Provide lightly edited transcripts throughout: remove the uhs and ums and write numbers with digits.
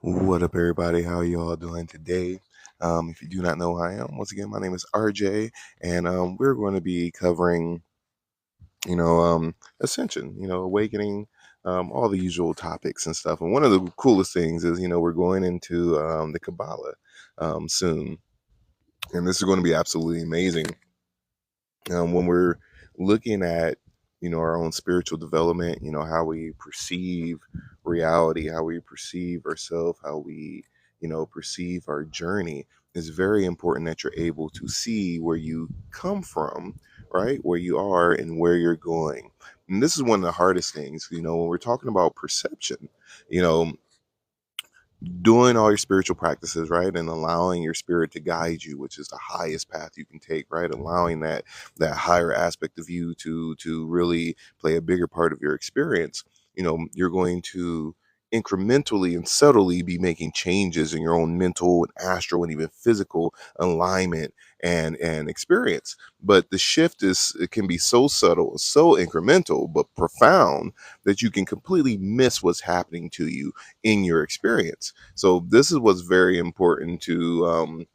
What up, everybody? How you all doing today? If you do not know who I am, once again, my name is RJ, and we're going to be covering, ascension, awakening, all the usual topics and stuff. And one of the coolest things is, we're going into the Kabbalah soon, and this is going to be absolutely amazing. When we're looking at our own spiritual development, how we perceive reality, how we perceive ourselves, how we perceive our journey, is very important that you're able to see where you come from, right, where you are and where you're going. And this is one of the hardest things, when we're talking about perception. you know doing all your spiritual practices, right, and allowing your spirit to guide you, which is the highest path you can take, right, allowing that higher aspect of you to really play a bigger part of your experience. You're going to incrementally and subtly be making changes in your own mental and astral and even physical alignment and experience. But the shift it can be so subtle, so incremental but profound, that you can completely miss what's happening to you in your experience. So this is what's very important to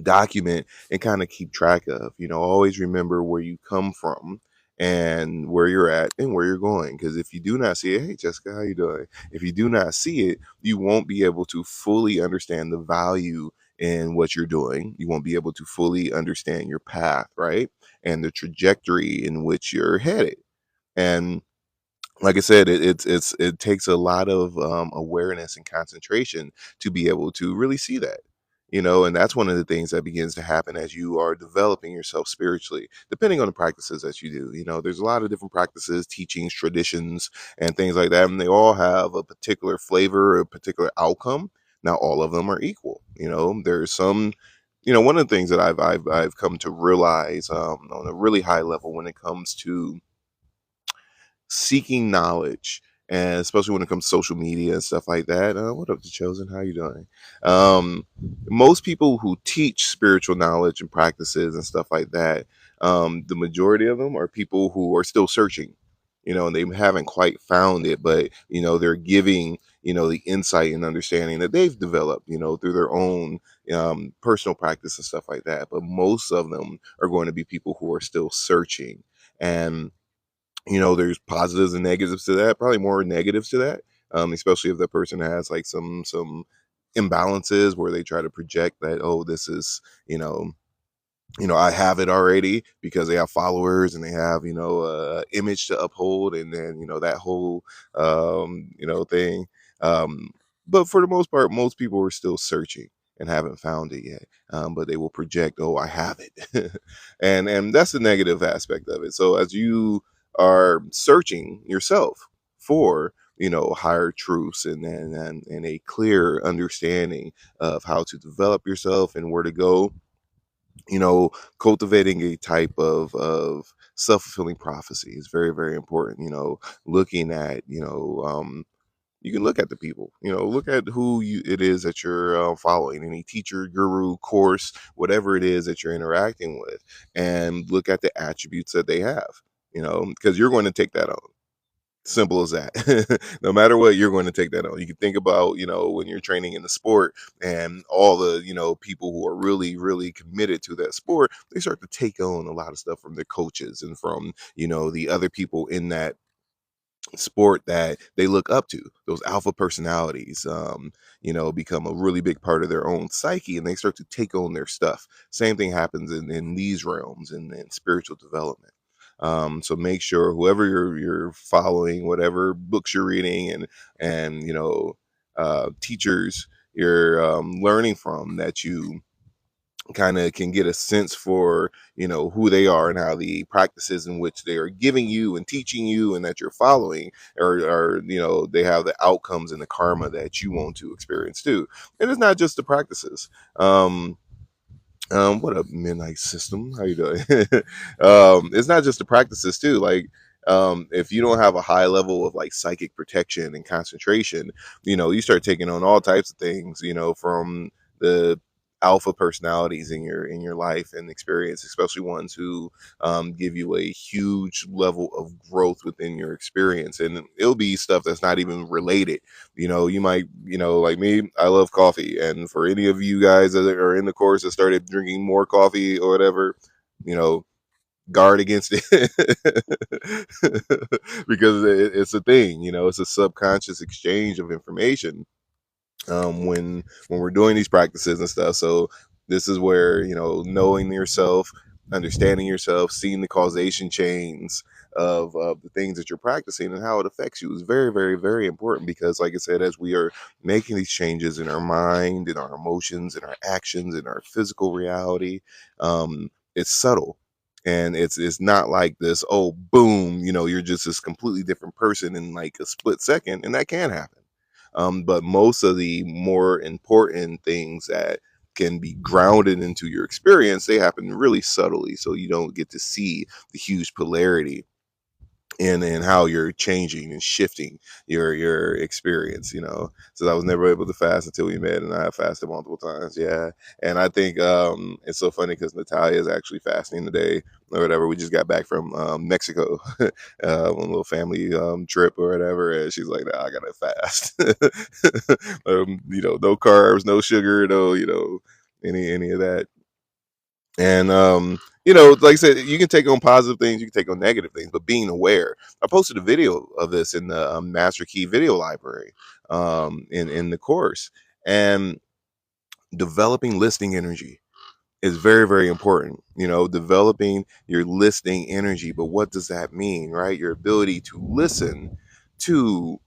document and kind of keep track of. Always remember where you come from and where you're at and where you're going. Because if you do not see it, hey Jessica, how you doing? If you do not see it, you won't be able to fully understand the value in what you're doing. You won't be able to fully understand your path, right? And the trajectory in which you're headed. And like I said, it takes a lot of awareness and concentration to be able to really see that. And that's one of the things that begins to happen as you are developing yourself spiritually, depending on the practices that you do. There's a lot of different practices, teachings, traditions, and things like that, and they all have a particular flavor, a particular outcome. Now, all of them are equal. There's some. One of the things that I've come to realize on a really high level when it comes to seeking knowledge, and especially when it comes to social media and stuff like that. What up, the chosen? How you doing? um Most people who teach spiritual knowledge and practices and stuff like that, the majority of them are people who are still searching, and they haven't quite found it, but they're giving the insight and understanding that they've developed through their own personal practice and stuff like that. But most of them are going to be people who are still searching. And there's positives and negatives to that, probably more negatives to that, especially if the person has like some imbalances where they try to project that, oh, this is, I have it already, because they have followers and they have, image to uphold, and then, that whole, thing. Um, but for the most part, most people are still searching and haven't found it yet. But they will project, oh, I have it. And that's the negative aspect of it. So as you are searching yourself for, higher truths and a clear understanding of how to develop yourself and where to go, you know cultivating a type of self-fulfilling prophecy is very, very important. Looking at, you can look at the people, look at it is that you're following, any teacher, guru, course, whatever it is that you're interacting with, and look at the attributes that they have, because you're going to take that on. Simple as that. No matter what, you're going to take that on. You can think about, when you're training in the sport, and all the, people who are really, really committed to that sport, they start to take on a lot of stuff from their coaches and from, the other people in that sport that they look up to. Those alpha personalities, become a really big part of their own psyche, and they start to take on their stuff. Same thing happens in these realms, in spiritual development. So make sure whoever you're following, whatever books you're reading, and teachers you're learning from, that you kind of can get a sense for, who they are and how the practices in which they are giving you and teaching you and that you're following are, they have the outcomes and the karma that you want to experience too. And it's not just the practices. What up, Midnight System? How you doing? It's not just the practices too. Like, if you don't have a high level of like psychic protection and concentration, you start taking on all types of things, from the alpha personalities in your life and experience, especially ones who give you a huge level of growth within your experience. And it'll be stuff that's not even related. You might, like me, I love coffee. And for any of you guys that are in the course that started drinking more coffee or whatever, you know, guard against it because it's a thing. It's a subconscious exchange of information when we're doing these practices and stuff. So this is where knowing yourself, understanding yourself, seeing the causation chains of the things that you're practicing and how it affects you is very, very, very important. Because like I said, as we are making these changes in our mind, in our emotions, in our actions, in our physical reality, it's subtle. And it's not like this, oh boom, you're just this completely different person in like a split second. And that can happen. But most of the more important things that can be grounded into your experience, they happen really subtly. So you don't get to see the huge polarity in how you're changing and shifting your experience. So I was never able to fast until we met, and I have fasted multiple times. Yeah. And I think it's so funny because Natalia is actually fasting today or whatever. We just got back from Mexico on a little family trip or whatever, and she's like, nah, I gotta fast. No carbs, no sugar, no any of that. And like I said, you can take on positive things, you can take on negative things, but being aware. I posted a video of this in the Master Key video library in the course. And developing listening energy is very, very important. Developing your listening energy. But what does that mean, right? Your ability to listen to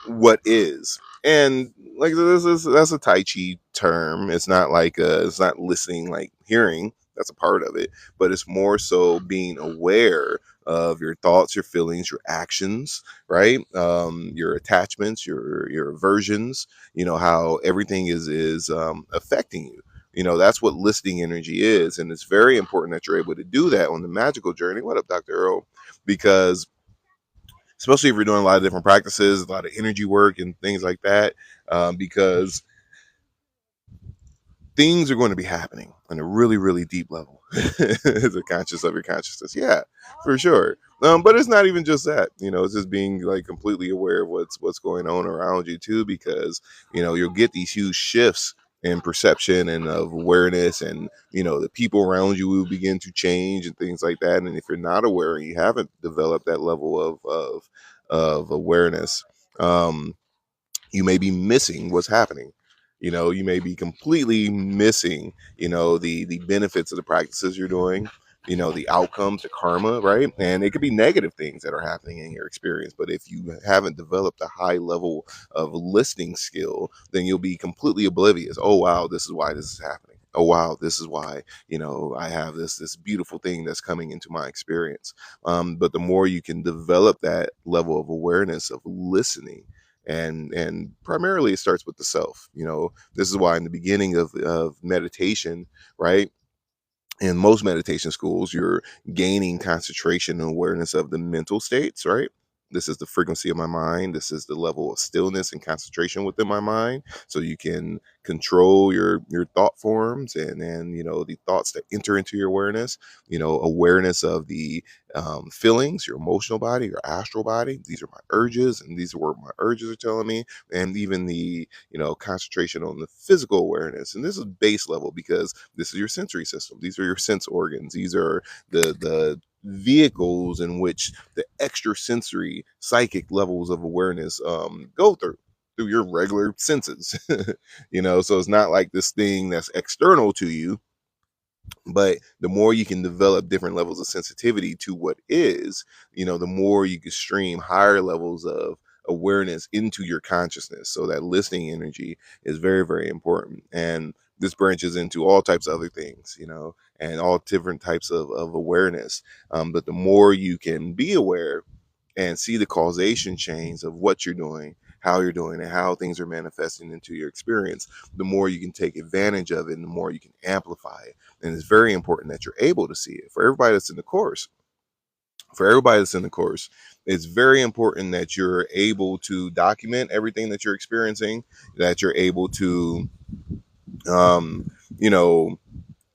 what is. And like that's a Tai Chi term. It's not like it's not listening like hearing. That's a part of it, but it's more so being aware of your thoughts, your feelings, your actions, right? Your attachments, your aversions. How everything is affecting you. That's what listening energy is, and it's very important that you're able to do that on the magical journey. What up, Dr. Earl? Because especially if you're doing a lot of different practices, a lot of energy work and things like that, because things are going to be happening on a really, really deep level. The conscious of your consciousness. Yeah, for sure. But it's not even just that, it's just being like completely aware of what's going on around you too, because, you'll get these huge shifts in perception and of awareness, and, the people around you will begin to change and things like that. And if you're not aware and you haven't developed that level of awareness, you may be missing what's happening. You may be completely missing the benefits of the practices you're doing, the outcomes, the karma, right? And it could be negative things that are happening in your experience, but if you haven't developed a high level of listening skill, then you'll be completely oblivious. Oh wow, this is why this is happening. Oh wow, this is why I have this beautiful thing that's coming into my experience. But the more you can develop that level of awareness of listening, and primarily it starts with the self. This is why in the beginning of meditation, right, in most meditation schools, you're gaining concentration and awareness of the mental states, right? This is the frequency of my mind. This is the level of stillness and concentration within my mind. So you can control your thought forms, and the thoughts that enter into your awareness, awareness of the feelings, your emotional body, your astral body. These are my urges, and these are what my urges are telling me. And even the concentration on the physical awareness. And this is base level because this is your sensory system. These are your sense organs. These are the vehicles in which the extrasensory psychic levels of awareness go through your regular senses. So it's not like this thing that's external to you, but the more you can develop different levels of sensitivity to what is, the more you can stream higher levels of awareness into your consciousness. So that listening energy is very, very important. And this branches into all types of other things, and all different types of awareness. But the more you can be aware and see the causation chains of what you're doing, how you're doing it, how things are manifesting into your experience, the more you can take advantage of it and the more you can amplify it. And it's very important that you're able to see it. For everybody that's in the course, it's very important that you're able to document everything that you're experiencing, that you're able to you know,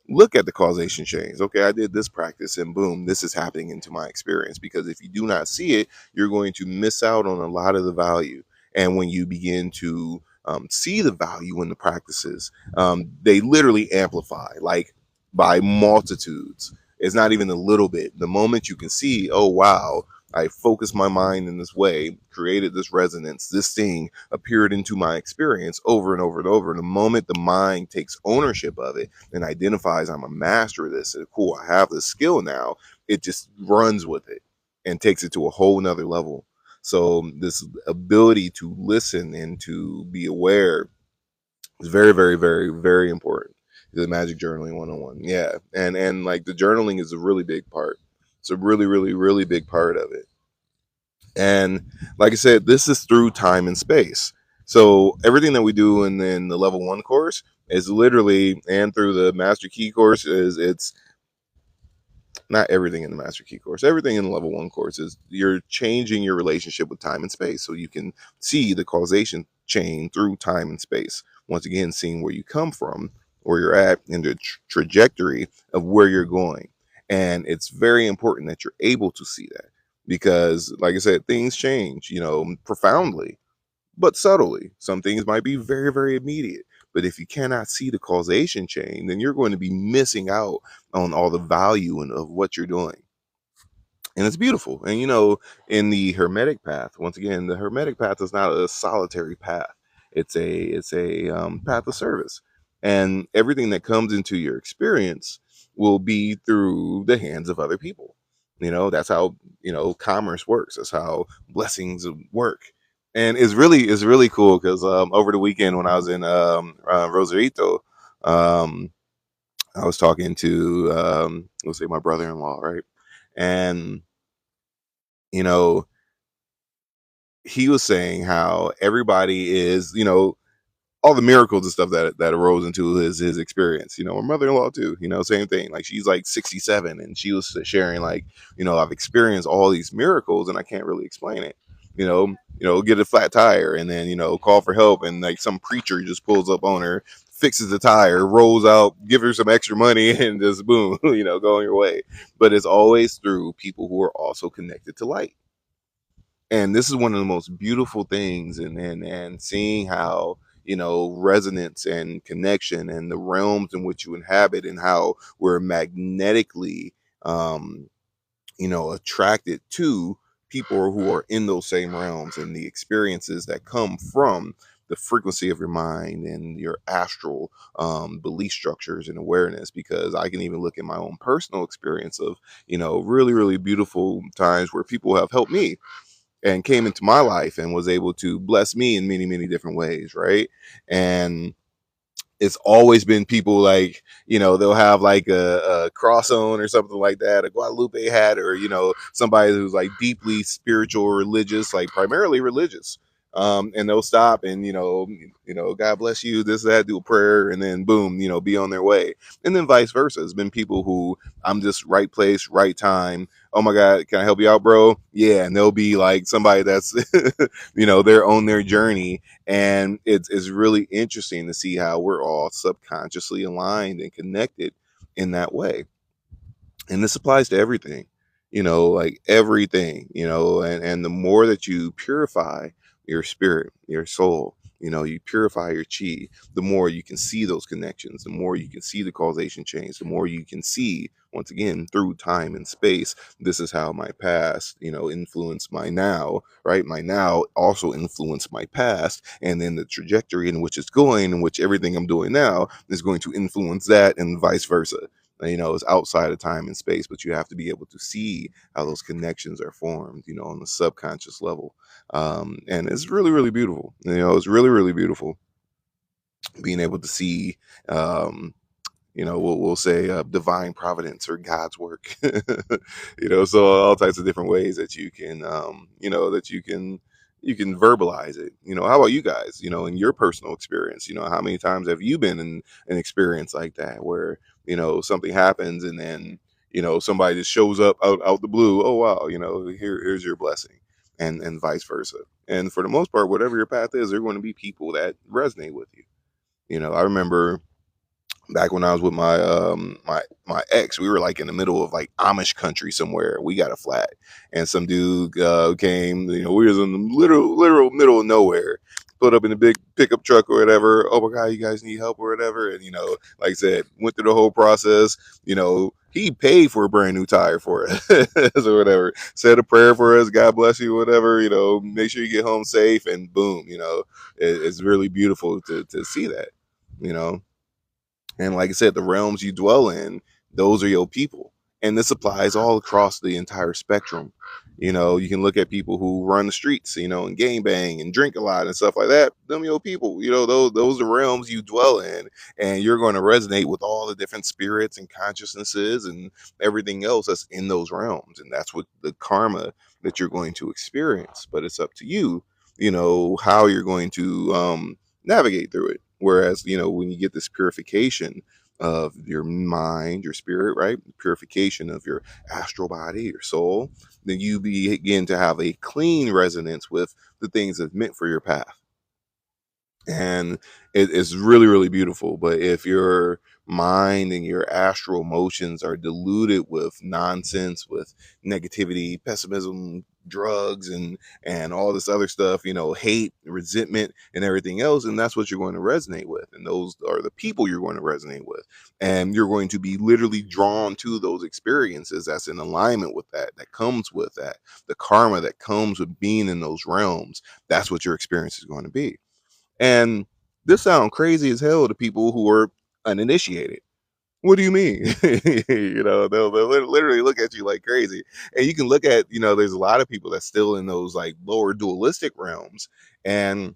look at the causation chains. Okay, I did this practice and boom, this is happening into my experience. Because if you do not see it, you're going to miss out on a lot of the value. And when you begin to see the value in the practices, they literally amplify like by multitudes. It's not even a little bit. The moment you can see, oh, wow, I focused my mind in this way, created this resonance, this thing appeared into my experience over and over and over. And the moment the mind takes ownership of it, and identifies I'm a master of this, and cool, I have this skill now, it just runs with it and takes it to a whole nother level. So this ability to listen and to be aware is very, very, very, very important. The magic journaling 101. Yeah. And like the journaling is a really big part. It's a really, really, really big part of it. And like I said, this is through time and space. So everything that we do in the level 1 course is literally, and through the master key course, is it's not everything in the master key course. Everything in the level 1 course is you're changing your relationship with time and space, so you can see the causation chain through time and space. Once again, seeing where you come from, where you're at, and the trajectory of where you're going. And it's very important that you're able to see that, because like I said, things change, profoundly but subtly. Some things might be very, very immediate. But if you cannot see the causation chain, then you're going to be missing out on all the value of what you're doing. And it's beautiful. And in the hermetic path, once again, the hermetic path is not a solitary path. It's a path of service, and everything that comes into your experience will be through the hands of other people. That's how commerce works. That's how blessings work. And it's really cool because over the weekend when I was in Rosarito, um, I was talking to let's say my brother-in-law, right? And you know, he was saying how everybody is, all the miracles and stuff that arose into his experience. My mother-in-law too, same thing. Like she's like 67 and she was sharing like, I've experienced all these miracles and I can't really explain it. Get a flat tire and then, call for help and like some preacher just pulls up on her, fixes the tire, rolls out, give her some extra money and just boom, go on your way. But it's always through people who are also connected to light. And this is one of the most beautiful things, and seeing how resonance and connection and the realms in which you inhabit, and how we're magnetically attracted to people who are in those same realms, and the experiences that come from the frequency of your mind and your astral belief structures and awareness. Because I can even look at my own personal experience of really, really beautiful times where people have helped me and came into my life and was able to bless me in many, many different ways, right? And it's always been people like, they'll have like a cross on or something like that, a Guadalupe hat, or somebody who's like deeply spiritual or religious, like primarily religious. And they'll stop and God bless you, this, that, do a prayer, and then boom, be on their way. And then vice versa. It's been people who I'm just right place, right time. Oh my God, can I help you out, bro? Yeah. And they'll be like somebody that's they're on their journey. And it's really interesting to see how we're all subconsciously aligned and connected in that way. And this applies to everything, like everything, and the more that you purify your spirit, your soul, you purify your chi, the more you can see those connections, the more you can see the causation chains, the more you can see, once again, through time and space, this is how my past, influenced my now, right? My now also influenced my past, and then the trajectory in which it's going, in which everything I'm doing now is going to influence that, and vice versa. It's outside of time and space, but you have to be able to see how those connections are formed, on the subconscious level. And it's really, really beautiful. It's really, really beautiful being able to see, we'll say divine providence or God's work. So all types of different ways that you can, that you can verbalize it. How about you guys? In your personal experience, how many times have you been in an experience like that where something happens and then somebody just shows up out the blue? Oh wow, here's your blessing, and vice versa. And for the most part, whatever your path is, there are going to be people that resonate with you. I remember Back when I was with my ex, we were like in the middle of like Amish country somewhere. We got a flat, and some dude came. We was in the literal middle of nowhere. Put up in a big pickup truck or whatever. Oh my god, you guys need help or whatever. And like I said, went through the whole process. He paid for a brand new tire for us or whatever. Said a prayer for us. God bless you, whatever. Make sure you get home safe. And boom, it's really beautiful to see that. You know and like I said, the realms you dwell in, those are your people. And this applies all across the entire spectrum. You can look at people who run the streets, and gang bang and drink a lot and stuff like that. Them your people, those are realms you dwell in. And you're going to resonate with all the different spirits and consciousnesses and everything else that's in those realms. And that's what the karma that you're going to experience. But it's up to you, how you're going to navigate through it. Whereas, when you get this purification of your mind, your spirit, right? Purification of your astral body, your soul, then you begin to have a clean resonance with the things that's meant for your path. And it's really, really beautiful. But if your mind and your astral emotions are diluted with nonsense, with negativity, pessimism, drugs, and all this other stuff, hate, resentment, and everything else, and that's what you're going to resonate with. And those are the people you're going to resonate with. And you're going to be literally drawn to those experiences that's in alignment with that comes with that. The karma that comes with being in those realms, that's what your experience is going to be. And this sounds crazy as hell to people who are uninitiated. What do you mean? They'll literally look at you like crazy. And you can look at, there's a lot of people that's still in those like lower dualistic realms. And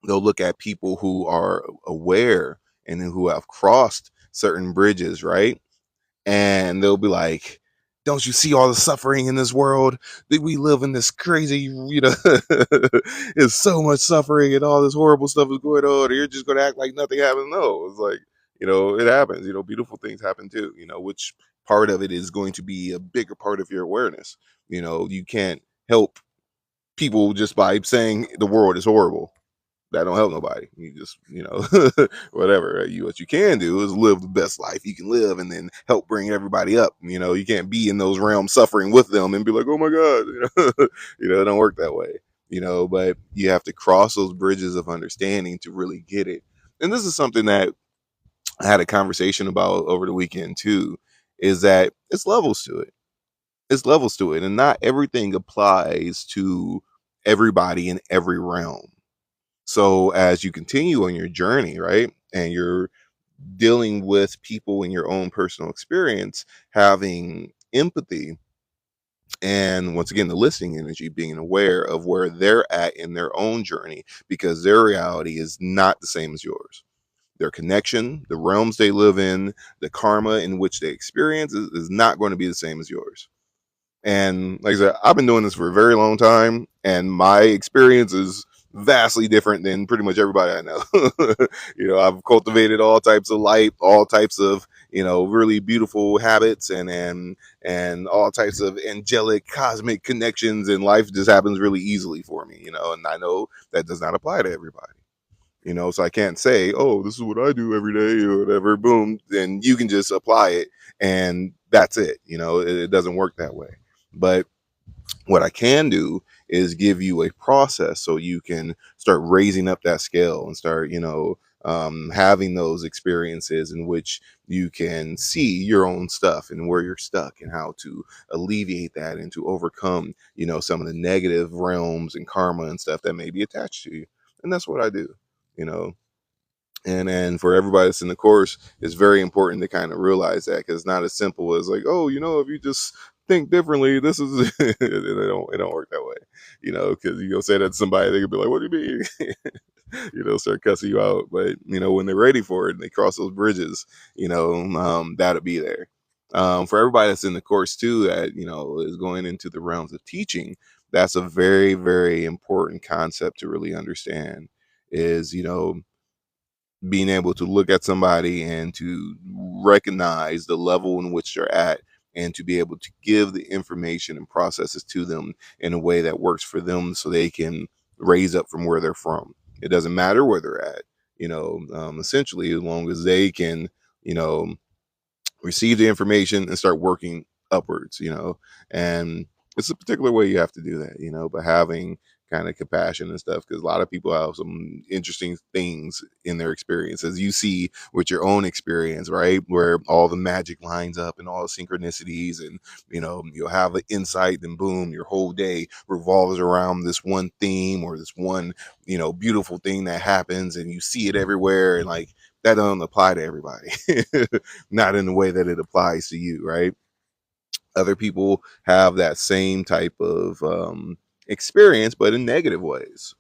they'll look at people who are aware and who have crossed certain bridges, right? And they'll be like, don't you see all the suffering in this world that we live in? This crazy, there's so much suffering and all this horrible stuff is going on, and you're just going to act like nothing happened. No, it's like, it happens. Beautiful things happen too. Which part of it is going to be a bigger part of your awareness. You can't help people just by saying the world is horrible. That don't help nobody. You just, whatever. What you can do is live the best life you can live, and then help bring everybody up. You can't be in those realms suffering with them and be like, oh my god, it don't work that way. But you have to cross those bridges of understanding to really get it. And this is something that I had a conversation about over the weekend too. Is that it's levels to it. It's levels to it, and not everything applies to everybody in every realm. So as you continue on your journey, right, and you're dealing with people in your own personal experience, having empathy, and once again, the listening energy, being aware of where they're at in their own journey, because their reality is not the same as yours. Their connection, the realms they live in, the karma in which they experience is not going to be the same as yours. And like I said, I've been doing this for a very long time, and my experience is vastly different than pretty much everybody I know. I've cultivated all types of light, all types of really beautiful habits, and all types of angelic cosmic connections, and life just happens really easily for me. And I know that does not apply to everybody. So I can't say, oh, this is what I do every day or whatever. Boom, then you can just apply it, and that's it. It doesn't work that way. But what I can do is give you a process so you can start raising up that scale and start, having those experiences in which you can see your own stuff and where you're stuck and how to alleviate that and to overcome, some of the negative realms and karma and stuff that may be attached to you. And that's what I do, you know. And for everybody that's in the course, it's very important to kind of realize that, because it's not as simple as like, oh, if you just think differently, this is it don't work that way, because you go say that to somebody, they could be like, what do you mean? Start cussing you out. But when they're ready for it and they cross those bridges, that'll be there. For everybody that's in the course too, that is going into the realms of teaching, that's a very, very important concept to really understand. Is being able to look at somebody and to recognize the level in which they're at, and to be able to give the information and processes to them in a way that works for them so they can raise up from where they're from. It doesn't matter where they're at, essentially, as long as they can you know, receive the information and start working upwards, and it's a particular way you have to do that, but having kind of compassion and stuff, because a lot of people have some interesting things in their experiences. You see with your own experience, right, where all the magic lines up and all the synchronicities, and you'll have an insight, and boom, your whole day revolves around this one theme or this one beautiful thing that happens, and you see it everywhere, and like that doesn't apply to everybody. Not in the way that it applies to you, right? Other people have that same type of experience, but in negative ways.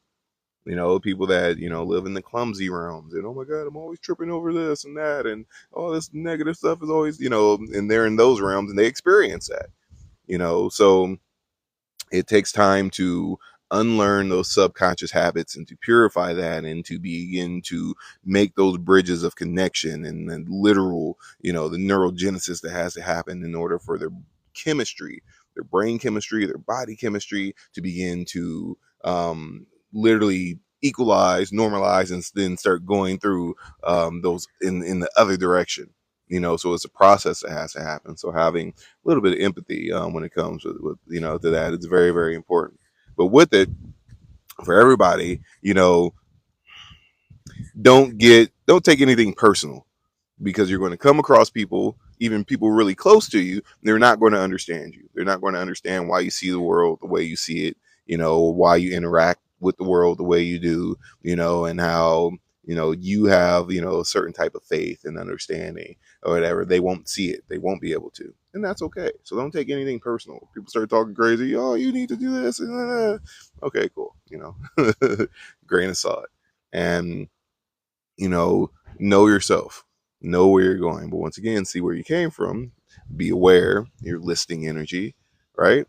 People that live in the clumsy realms, and oh my god, I'm always tripping over this and that, and all this negative stuff is always, and they're in those realms and they experience that. So it takes time to unlearn those subconscious habits and to purify that and to begin to make those bridges of connection and literal, the neurogenesis that has to happen in order for their chemistry, their brain chemistry, their body chemistry to begin to literally equalize, normalize, and then start going through those in the other direction. So it's a process that has to happen. So having a little bit of empathy when it comes with to that, it's very, very important. But with it, for everybody, don't take anything personal, because you're going to come across people, even people really close to you, they're not going to understand you. They're not going to understand why you see the world the way you see it, why you interact with the world the way you do, and how, you have, a certain type of faith and understanding or whatever. They won't see it. They won't be able to. And that's okay. So don't take anything personal. People start talking crazy. Oh, you need to do this. Okay, cool. Grain of salt. And, you know yourself, know where you're going, but once again, see where you came from, be aware, your listing energy, right?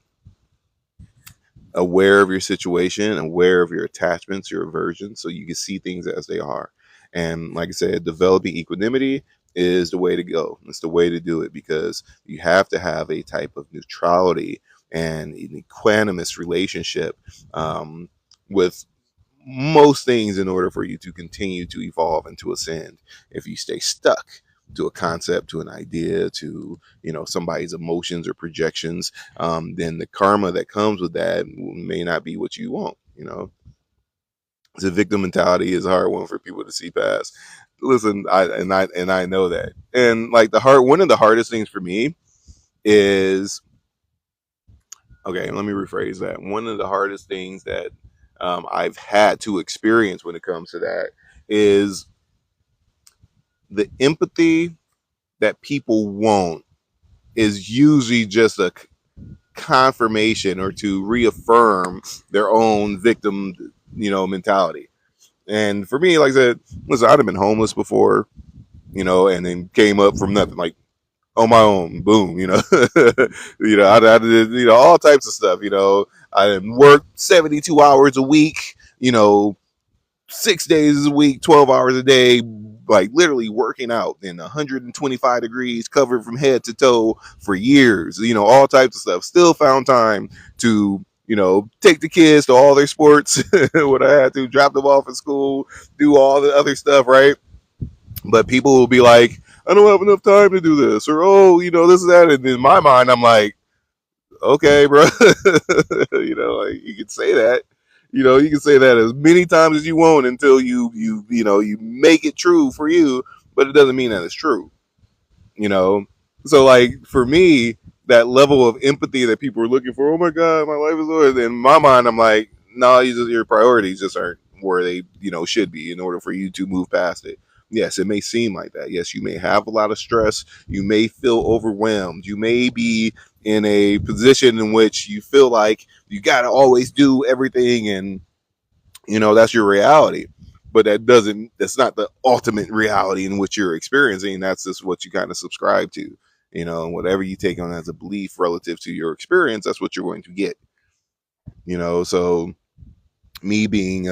Aware of your situation, aware of your attachments, your aversions, so you can see things as they are. And like I said, developing equanimity is the way to go. It's the way to do it, because you have to have a type of neutrality and an equanimous relationship with most things in order for you to continue to evolve and to ascend. If you stay stuck to a concept, to an idea, to somebody's emotions or projections, then the karma that comes with that may not be what you want. The victim mentality is a hard one for people to see past. Listen, I know that, and like one of the hardest things for me is, okay, let me rephrase that. One of the hardest things that I've had to experience when it comes to that is the empathy that people want is usually just a confirmation or to reaffirm their own victim, mentality. And for me, like I said, listen, I'd have been homeless before, and then came up from nothing, like on my own, boom, I did, all types of stuff, I worked 72 hours a week, 6 days a week, 12 hours a day, like literally working out in 125 degrees, covered from head to toe for years, all types of stuff. Still found time to, take the kids to all their sports when I had to, drop them off at school, do all the other stuff, right? But people will be like, I don't have enough time to do this, or oh, this and that. And in my mind, I'm like, okay, bro, like, you can say that. You can say that as many times as you want until you make it true for you, but it doesn't mean that it's true. you know so like for me, that level of empathy that people are looking for, oh my god, my life is over, in my mind I'm like, no, your priorities just aren't where they should be in order for you to move past it. Yes, it may seem like that. Yes, you may have a lot of stress, you may feel overwhelmed, you may be in a position in which you feel like you got to always do everything, and that's your reality. But that's not the ultimate reality in which you're experiencing. That's just what you kind of subscribe to, and whatever you take on as a belief relative to your experience, that's what you're going to get. So me being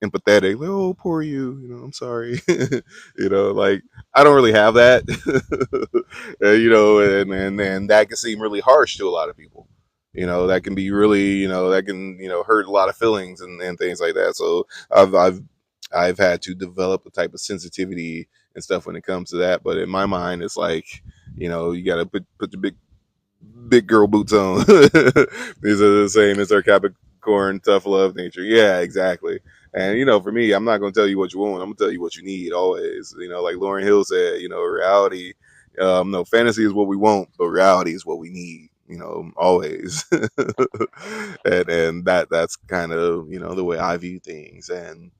empathetic, like, oh, poor you, I'm sorry. Like, I don't really have that. And that can seem really harsh to a lot of people. That can be really, that can hurt a lot of feelings and things like that. So I've I've had to develop a type of sensitivity and stuff when it comes to that. But in my mind, it's like, you got to put the big girl boots on. These are the same as our Capricorn tough love nature. Yeah, exactly. And for me, I'm not going to tell you what you want. I'm going to tell you what you need always. Like Lauryn Hill said, reality. No, fantasy is what we want, but reality is what we need. Always. And that's kind of the way I view things. And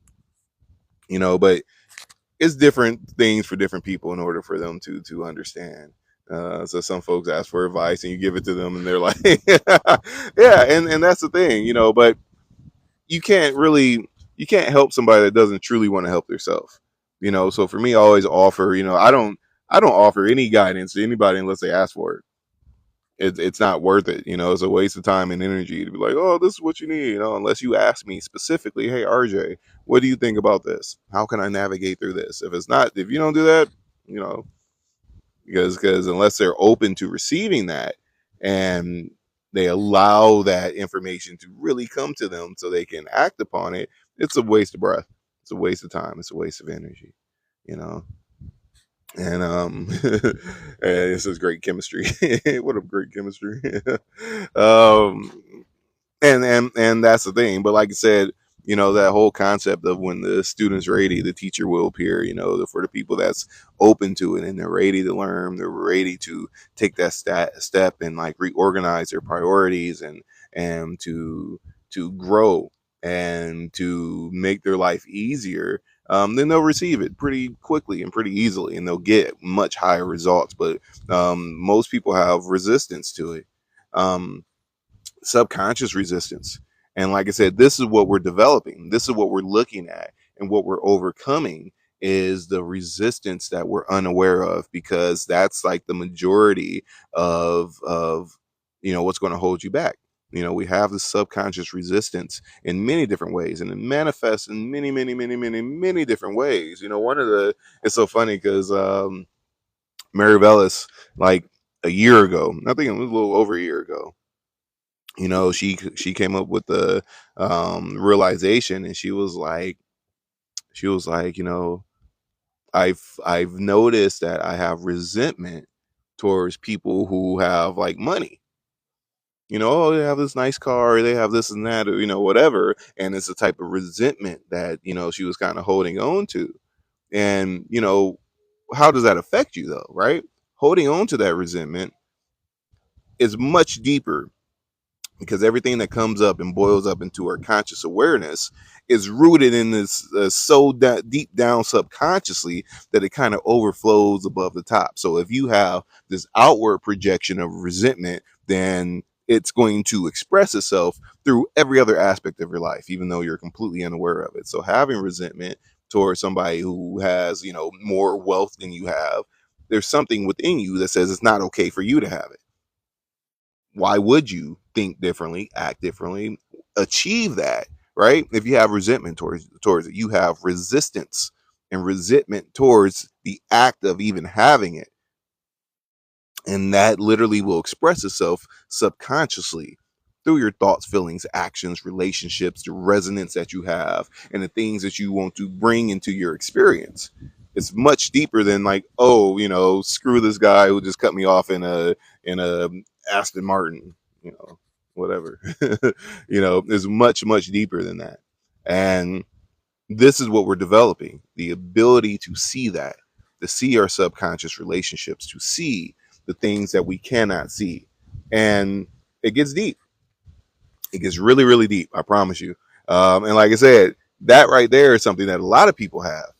but it's different things for different people in order for them to understand. So some folks ask for advice and you give it to them and they're like, yeah, and that's the thing, but you can't really you can't help somebody that doesn't truly want to help themselves. So for me, I always offer, I don't offer any guidance to anybody unless they ask for it. It's not worth it. It's a waste of time and energy to be like, oh, this is what you need, unless you ask me specifically, hey, RJ, what do you think about this? How can I navigate through this? If you don't do that, you know, because unless they're open to receiving that and they allow that information to really come to them so they can act upon it, it's a waste of breath. It's a waste of time. It's a waste of energy, you know. And and this is great chemistry. What a great chemistry. um and that's the thing. But like I said, that whole concept of when the student's ready, the teacher will appear. For the people that's open to it and they're ready to learn, they're ready to take that step and like reorganize their priorities and to grow and to make their life easier. Then they'll receive it pretty quickly and pretty easily, and they'll get much higher results. But most people have resistance to it. Um, Subconscious resistance. And like I said, this is what we're developing. This is what we're looking at, and what we're overcoming is the resistance that we're unaware of, because that's like the majority of what's going to hold you back. We have the subconscious resistance in many different ways, and it manifests in many, many, many, many, many different ways. One of the it's so funny because Mary Vellis, like a year ago, I think it was a little over a year ago, she came up with the realization, and she was like, I've noticed that I have resentment towards people who have like money. Oh, they have this nice car, they have this and that, or whatever, and it's a type of resentment that she was kind of holding on to. And how does that affect you though, right? Holding on to that resentment is much deeper, because everything that comes up and boils up into our conscious awareness is rooted in this deep down subconsciously, that it kind of overflows above the top. So if you have this outward projection of resentment, then it's going to express itself through every other aspect of your life, even though you're completely unaware of it. So having resentment towards somebody who has more wealth than you have, there's something within you that says it's not okay for you to have it. Why would you think differently, act differently, achieve that, right? If you have resentment towards it, you have resistance and resentment towards the act of even having it. And that literally will express itself subconsciously through your thoughts, feelings, actions, relationships, the resonance that you have, and the things that you want to bring into your experience. It's much deeper than like, oh, screw this guy who just cut me off in a Aston Martin, whatever. Is much, much deeper than that. And this is what we're developing, the ability to see that, to see our subconscious relationships, to see the things that we cannot see. And it gets deep. It gets really, really deep, I promise you. And like I said, that right there is something that a lot of people have.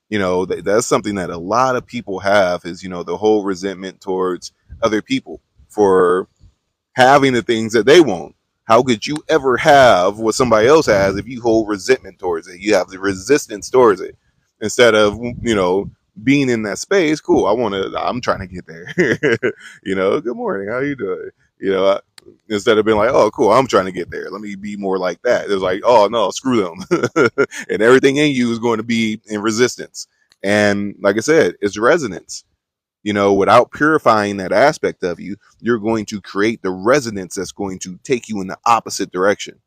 That's something that a lot of people have, is the whole resentment towards other people for having the things that they want. How could you ever have what somebody else has if you hold resentment towards it? You have the resistance towards it, instead of being in that space. Cool, I'm trying to get there. Good morning, how you doing? you know I, Instead of being like, oh cool, I'm trying to get there, let me be more like that. It's like, oh no, screw them. And everything in you is going to be in resistance. And like I said, it's resonance. Without purifying that aspect of you, you're going to create the resonance that's going to take you in the opposite direction.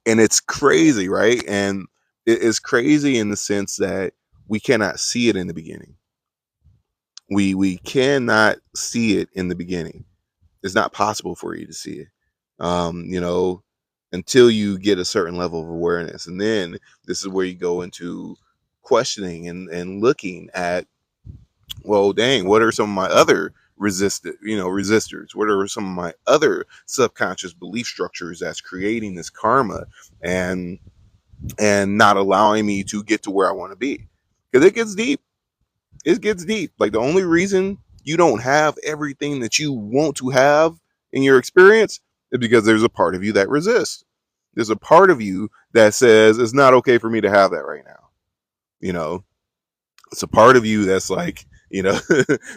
And it's crazy, right? And It's crazy in the sense that we cannot see it in the beginning. We cannot see it in the beginning. It's not possible for you to see it. You know, until you get a certain level of awareness. And then this is where you go into questioning and looking at, well, dang, what are some of my other resistors? What are some of my other subconscious belief structures that's creating this karma and not allowing me to get to where I want to be? Because it gets deep. It gets deep. Like, the only reason you don't have everything that you want to have in your experience is because there's a part of you that resists. There's a part of you that says it's not okay for me to have that right now. You know, it's a part of you that's like,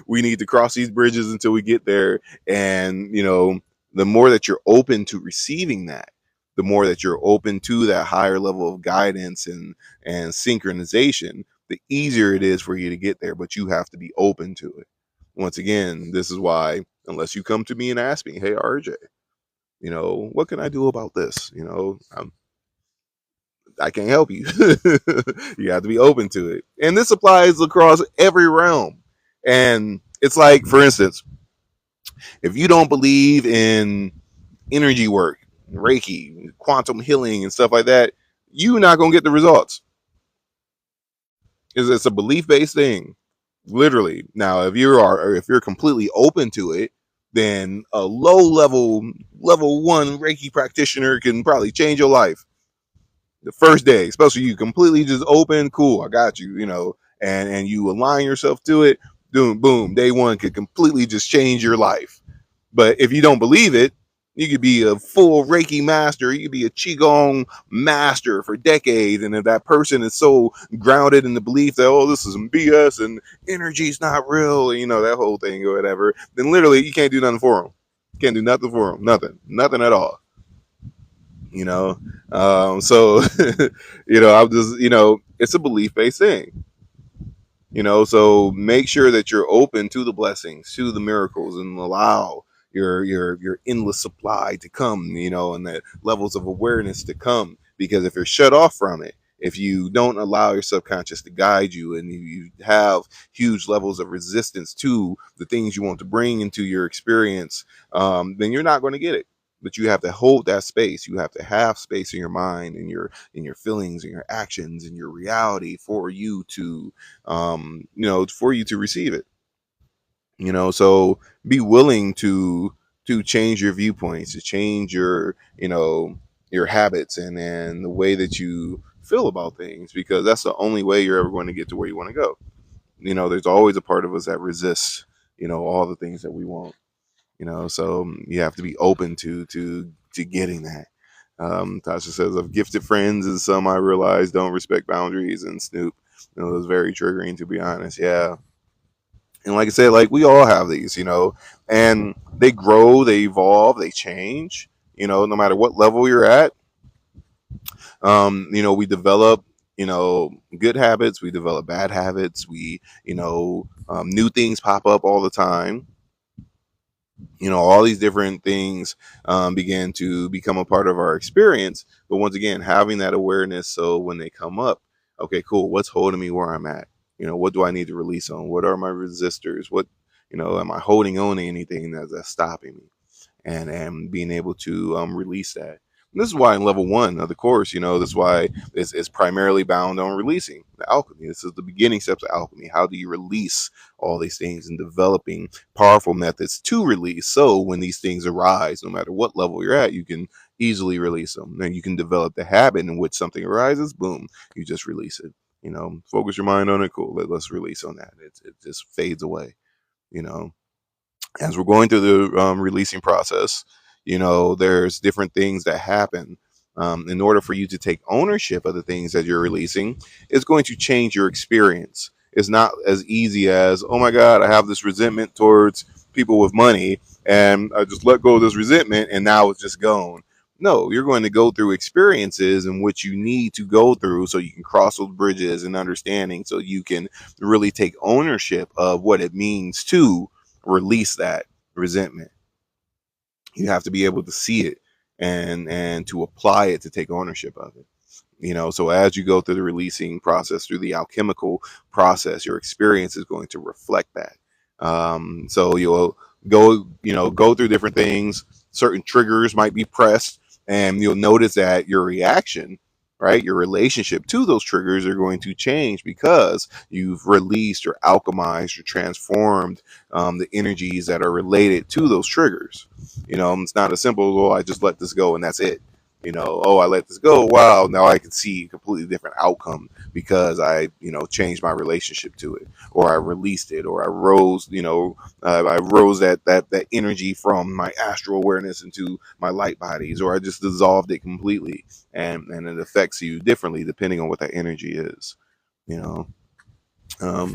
we need to cross these bridges until we get there. And, the more that you're open to receiving that, the more that you're open to that higher level of guidance and synchronization, the easier it is for you to get there. But you have to be open to it. Once again, this is why, unless you come to me and ask me, hey, RJ, what can I do about this? I can't help you. You have to be open to it. And this applies across every realm. And it's like, for instance, if you don't believe in energy work, Reiki, quantum healing, and stuff like that, you're not going to get the results. It's a belief based thing, literally. Now, if you're completely open to it, then a level one Reiki practitioner can probably change your life the first day, especially you completely just open, cool, I got you, and you align yourself to it, boom, day one could completely just change your life. But if you don't believe it, you could be a full Reiki master, you could be a Qigong master for decades, and if that person is so grounded in the belief that, oh, this is some BS and energy's not real, that whole thing or whatever, then literally you can't do nothing for them. You can't do nothing for them, nothing at all. So I'm just, it's a belief based thing. So make sure that you're open to the blessings, to the miracles, and allow your endless supply to come, and the levels of awareness to come. Because if you're shut off from it, if you don't allow your subconscious to guide you, and you have huge levels of resistance to the things you want to bring into your experience, then you're not going to get it. But you have to hold that space. You have to have space in your mind and your feelings and your actions and your reality for you to for you to receive it. So be willing to change your viewpoints, to change your habits and the way that you feel about things, because that's the only way you're ever going to get to where you want to go. There's always a part of us that resists, all the things that we want. So you have to be open to getting that. Tasha says, I've gifted friends and some I realize don't respect boundaries, and Snoop, it was very triggering, to be honest. Yeah. And like I said, like, we all have these, and they grow, they evolve, they change, no matter what level you're at. We develop, good habits, we develop bad habits, we, new things pop up all the time. All these different things begin to become a part of our experience. But once again, having that awareness, so when they come up, okay, cool, what's holding me where I'm at? What do I need to release on? What are my resistors? What, am I holding on to anything that's stopping me? And being able to release that. And this is why in level one of the course, this is why it's primarily bound on releasing the alchemy. This is the beginning steps of alchemy. How do you release all these things, and developing powerful methods to release? So when these things arise, no matter what level you're at, you can easily release them. And you can develop the habit in which something arises, boom, you just release it. Focus your mind on it, cool. Let's release on that. It just fades away, you know as we're going through the releasing process, there's different things that happen. In order for you to take ownership of the things that you're releasing, it's going to change your experience. It's not as easy as, oh my God, I have this resentment towards people with money, and I just let go of this resentment, and now it's just gone. No, you're going to go through experiences in which you need to go through so you can cross those bridges and understanding, so you can really take ownership of what it means to release that resentment. You have to be able to see it and to apply it, to take ownership of it. So as you go through the releasing process, through the alchemical process, your experience is going to reflect that. So you'll go through different things. Certain triggers might be pressed, and you'll notice that your reaction, right, your relationship to those triggers are going to change because you've released or alchemized or transformed the energies that are related to those triggers. It's not as simple as, oh, I just let this go and that's it. Oh, I let this go. Wow, now I can see a completely different outcome because I, changed my relationship to it, or I released it, or I rose that energy from my astral awareness into my light bodies, or I just dissolved it completely, and it affects you differently depending on what that energy is. You know.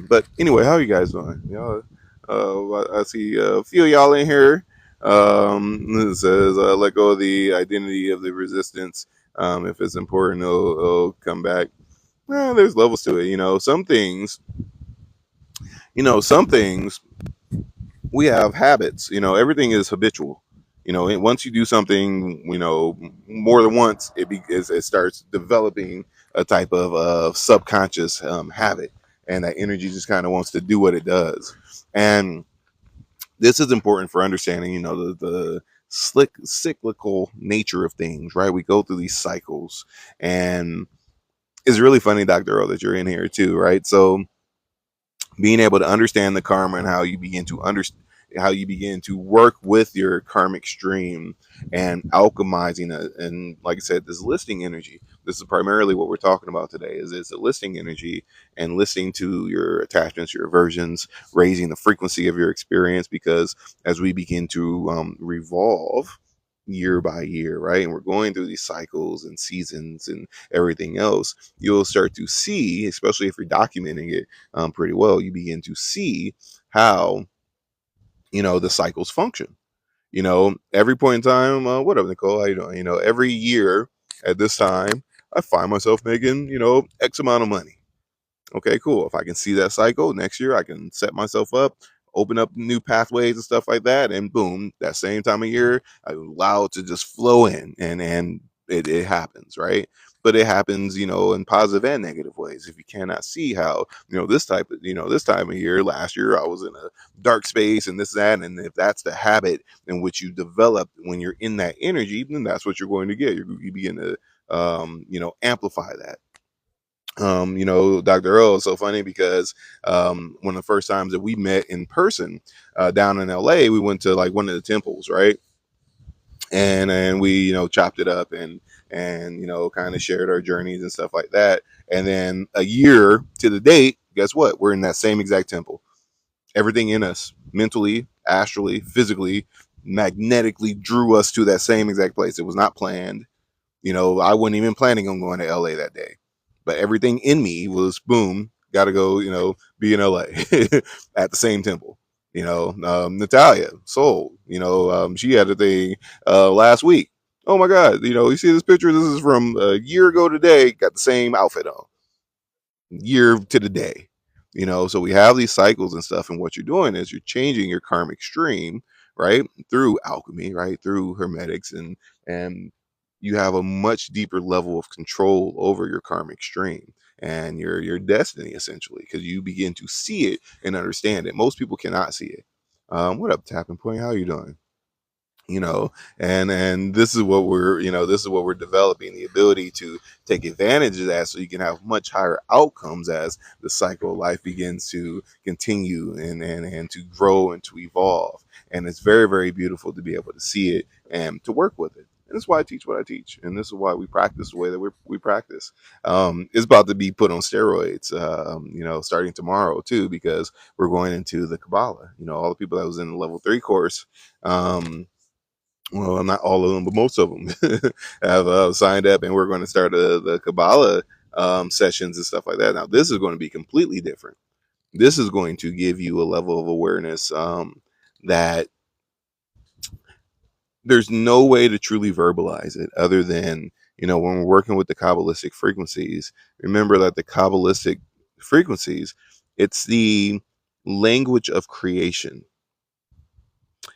But anyway, how are you guys doing? Y'all, I see a few of y'all in here. It says, let go of the identity of the resistance. If it's important, it'll come back. Well, there's levels to it. Some things we have habits. Everything is habitual. Once you do something, more than once, it starts developing a type of subconscious habit, and that energy just kind of wants to do what it does. And this is important for understanding, the cyclical nature of things, right? We go through these cycles, and it's really funny, Dr. Earl, that you're in here too, right? So being able to understand the karma and how you begin to work with your karmic stream and alchemizing it. And like I said, this listing energy, this is primarily what we're talking about today, is it's a listing energy, and listening to your attachments, your aversions, raising the frequency of your experience, because as we begin to revolve year by year, right, and we're going through these cycles and seasons and everything else, you'll start to see, especially if you're documenting it pretty well, you begin to see how the cycles function. Every point in time. What up, Nicole? How you doing? Every year at this time, I find myself making X amount of money. Okay, cool. If I can see that cycle next year, I can set myself up, open up new pathways and stuff like that, and boom, that same time of year, I allow it to just flow in, and it happens, right? But it happens, in positive and negative ways. If you cannot see how, this time of year, last year, I was in a dark space and this, that, and if that's the habit in which you develop when you're in that energy, then that's what you're going to get. You begin to, amplify that. Dr. Earl is so funny because one of the first times that we met in person down in LA, we went to like one of the temples, right? And we, chopped it up and kind of shared our journeys and stuff like that. And then a year to the date, guess what? We're in that same exact temple. Everything in us, mentally, astrally, physically, magnetically drew us to that same exact place. It was not planned. I wasn't even planning on going to LA that day, but everything in me was boom, got to go, be in LA at the same temple. Natalia Soul, she had a thing last week. Oh my God, you see this picture? This is from a year ago today. Got the same outfit on, year to the day. So we have these cycles and stuff, and what you're doing is you're changing your karmic stream, right, through alchemy, right, through hermetics, and you have a much deeper level of control over your karmic stream and your destiny, essentially, because you begin to see it and understand it. Most people cannot see it. What up, Tapping Point? How are you doing? you know and this is what we're developing, the ability to take advantage of that, so you can have much higher outcomes as the cycle of life begins to continue and to grow and to evolve. And it's very, very beautiful to be able to see it and to work with it. And that's why I teach what I teach, and this is why we practice the way that we practice. It's about to be put on steroids, starting tomorrow too, because we're going into the Kabbalah. All the people that was in the level 3 course, well, not all of them, but most of them have signed up, and we're going to start the Kabbalah sessions and stuff like that. Now, this is going to be completely different. This is going to give you a level of awareness that there's no way to truly verbalize it other than, when we're working with the Kabbalistic frequencies. Remember that the Kabbalistic frequencies, it's the language of creation.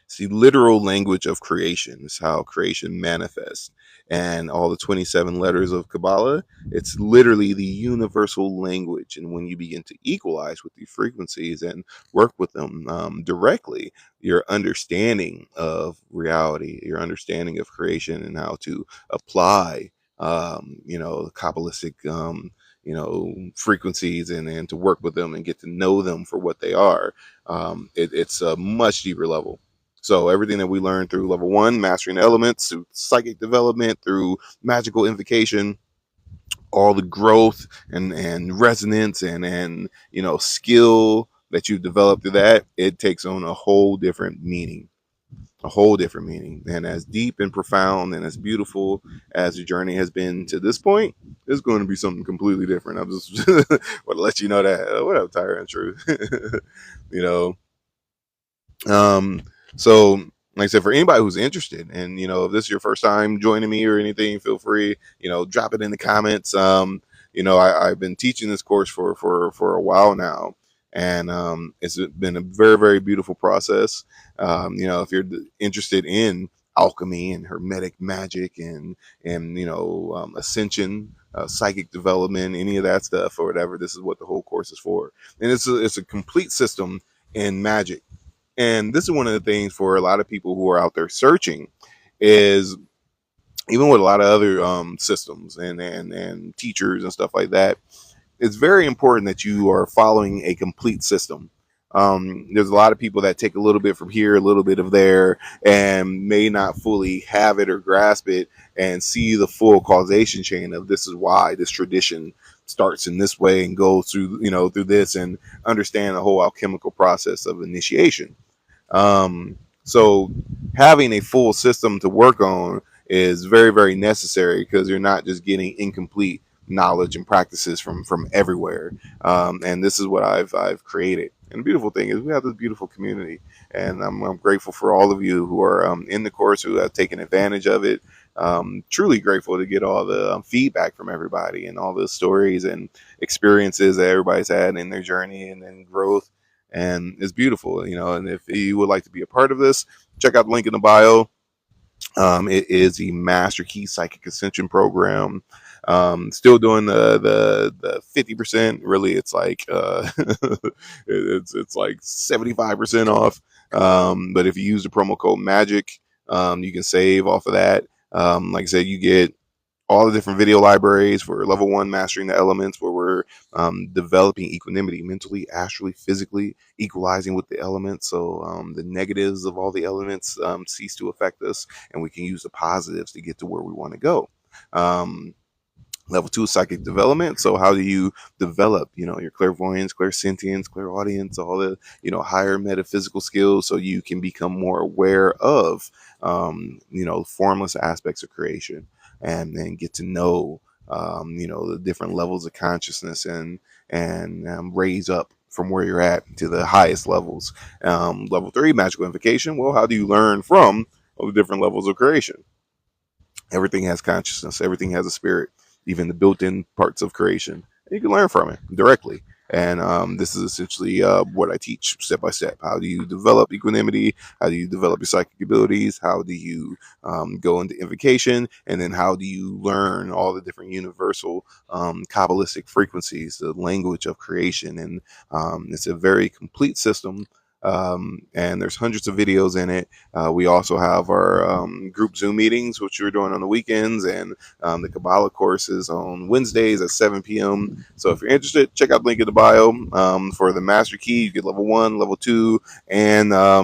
It's the literal language of creation. It's how creation manifests. And all the 27 letters of Kabbalah, it's literally the universal language. And when you begin to equalize with these frequencies and work with them directly, your understanding of reality, your understanding of creation, and how to apply, Kabbalistic, frequencies, and to work with them and get to know them for what they are. It's a much deeper level. So everything that we learn through level one, mastering the elements, through psychic development, through magical invocation, all the growth and resonance and skill that you develop through that, it takes on a whole different meaning. A whole different meaning. And as deep and profound and as beautiful as the journey has been to this point, it's going to be something completely different. I'm just want to let you know that. What up, Tyra and Truth? you know, um, so, like I said, for anybody who's interested, and if this is your first time joining me or anything, feel free, drop it in the comments. I've been teaching this course for a while now, and it's been a very, very beautiful process. If you're interested in alchemy and hermetic magic and ascension, psychic development, any of that stuff or whatever, this is what the whole course is for. And it's a complete system in magic. And this is one of the things for a lot of people who are out there searching, is even with a lot of other systems and teachers and stuff like that, it's very important that you are following a complete system. There's a lot of people that take a little bit from here, a little bit of there, and may not fully have it or grasp it and see the full causation chain of this is why this tradition starts in this way and goes through this, and understand the whole alchemical process of initiation. So having a full system to work on is very, very necessary, because you're not just getting incomplete knowledge and practices from everywhere. And this is what I've created. And the beautiful thing is we have this beautiful community, and I'm grateful for all of you who are in the course, who have taken advantage of it. Truly grateful to get all the feedback from everybody and all the stories and experiences that everybody's had in their journey and growth. And it's beautiful. And if you would like to be a part of this, check out the link in the bio. It is the Master Key Psychic Ascension program. Still doing the 50%. Really, it's like it's like 75% off. But if you use the promo code Magic, you can save off of that. Like I said, you get all the different video libraries for level one, mastering the elements, where we're developing equanimity mentally, astrally, physically, equalizing with the elements. So the negatives of all the elements cease to affect us, and we can use the positives to get to where we want to go. Level two is psychic development. So how do you develop, your clairvoyance, clairsentience, clairaudience, all the, higher metaphysical skills, so you can become more aware of, formless aspects of creation, and then get to know, the different levels of consciousness, and raise up from where you're at to the highest levels. Level three, magical invocation. Well, how do you learn from all the different levels of creation? Everything has consciousness. Everything has a spirit, even the built-in parts of creation. And you can learn from it directly. And this is essentially what I teach step by step. How do you develop equanimity? How do you develop your psychic abilities? How do you go into invocation? And then how do you learn all the different universal Kabbalistic frequencies, the language of creation? And it's a very complete system. And there's hundreds of videos in it. We also have our group Zoom meetings, which we're doing on the weekends, and the Kabbalah courses on Wednesdays at 7 p.m. So if you're interested, check out the link in the bio. For the Master Key, you get level one, level two, and I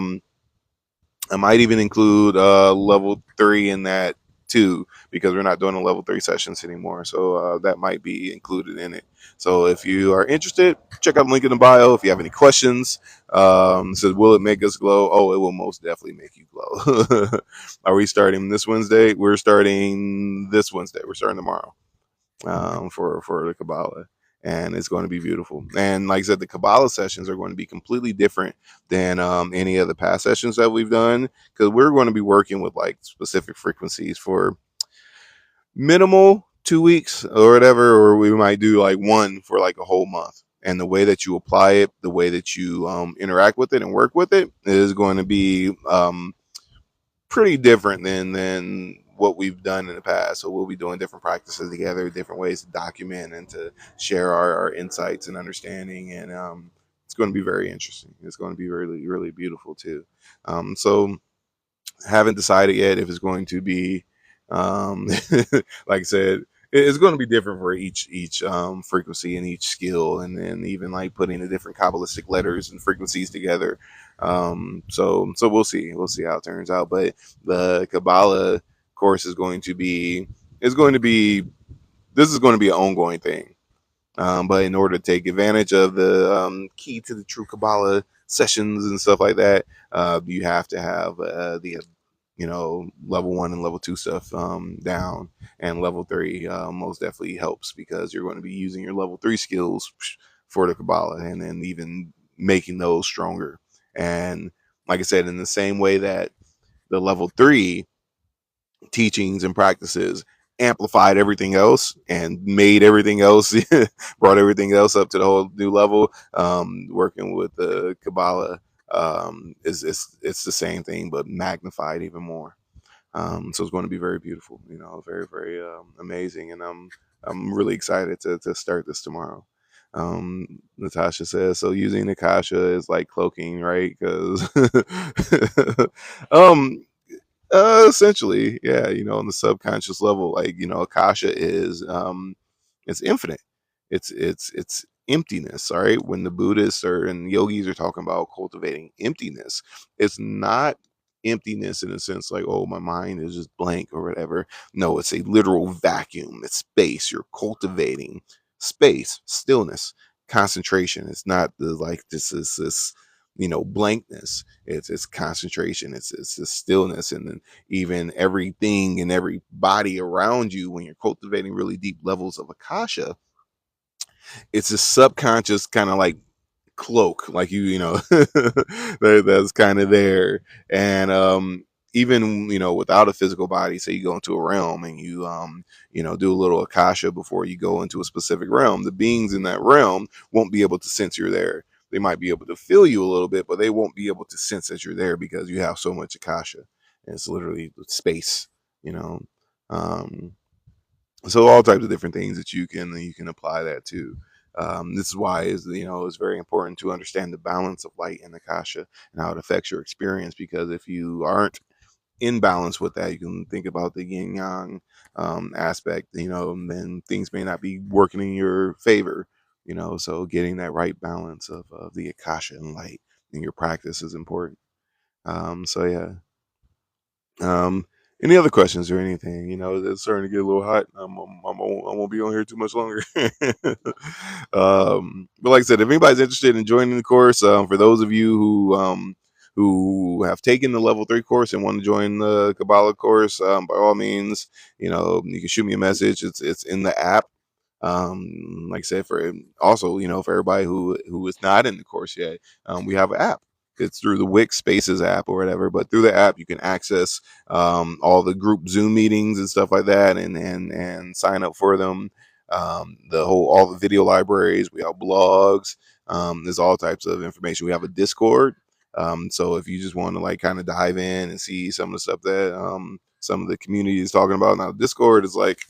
might even include level three in that too, because we're not doing the level three sessions anymore. So that might be included in it. So if you are interested, check out the link in the bio. If you have any questions, says, will it make us glow? Oh, it will most definitely make you glow. Are we starting this Wednesday? We're starting this Wednesday. We're starting tomorrow for the Kabbalah. And it's going to be beautiful. And like I said, the Kabbalah sessions are going to be completely different than any of the past sessions that we've done, because we're going to be working with like specific frequencies for minimal 2 weeks or whatever, or we might do like one for like a whole month. and the way that you apply it, the way that you interact with it and work with it is going to be pretty different than what we've done in the past. So we'll be doing different practices together, different ways to document and to share our insights and understanding. And it's going to be very interesting. It's going to be really, really beautiful too. So haven't decided yet if it's going to be, like I said, it's going to be different for each frequency and each skill, and then even like putting the different kabbalistic letters and frequencies together. So we'll see how it turns out. But the Kabbalah course is going to be this is going to be an ongoing thing. But in order to take advantage of the key to the true Kabbalah sessions and stuff like that, you have to have the level 1 and level 2 stuff down, and level 3 most definitely helps because you're going to be using your level 3 skills for the Kabbalah, and then even making those stronger. And like I said, in the same way that the level 3 teachings and practices amplified everything else and made everything else brought everything else up to the whole new level, working with the Kabbalah is it's the same thing but magnified even more. So it's going to be very beautiful, very, very amazing, and I'm really excited to start this tomorrow. Natasha says, so using Akasha is like cloaking, right? Because um essentially, yeah, on the subconscious level, like, Akasha is it's infinite. It's emptiness. All right. When the Buddhists and yogis are talking about cultivating emptiness, it's not emptiness in a sense like, oh, my mind is just blank or whatever. No, it's a literal vacuum. It's space. You're cultivating space, stillness, concentration. It's not the like this blankness. It's concentration. It's the stillness, and then even everything and every body around you, when you're cultivating really deep levels of Akasha, it's a subconscious kind of like cloak, like that's kind of there. And even without a physical body, say you go into a realm and you do a little Akasha before you go into a specific realm, the beings in that realm won't be able to sense you're there. They might be able to feel you a little bit, but they won't be able to sense that you're there because you have so much Akasha. And it's literally space, you know um so all types of different things that you can apply that to. This is why it's very important to understand the balance of light and Akasha and how it affects your experience, because if you aren't in balance with that, you can think about the yin yang aspect, and then things may not be working in your favor. So getting that right balance of the Akasha and light in your practice is important. So yeah. Um, any other questions or anything? It's starting to get a little hot. I won't be on here too much longer. But like I said, if anybody's interested in joining the course, for those of you who have taken the level 3 course and want to join the Kabbalah course, by all means, you can shoot me a message. It's in the app. Like I said, for also, for everybody who is not in the course yet, we have an app. It's through the Wix Spaces app or whatever, but through the app you can access all the group Zoom meetings and stuff like that, and sign up for them. All the video libraries. We have blogs. There's all types of information. We have a Discord. So if you just want to like kind of dive in and see some of the stuff that some of the community is talking about now, Discord is like,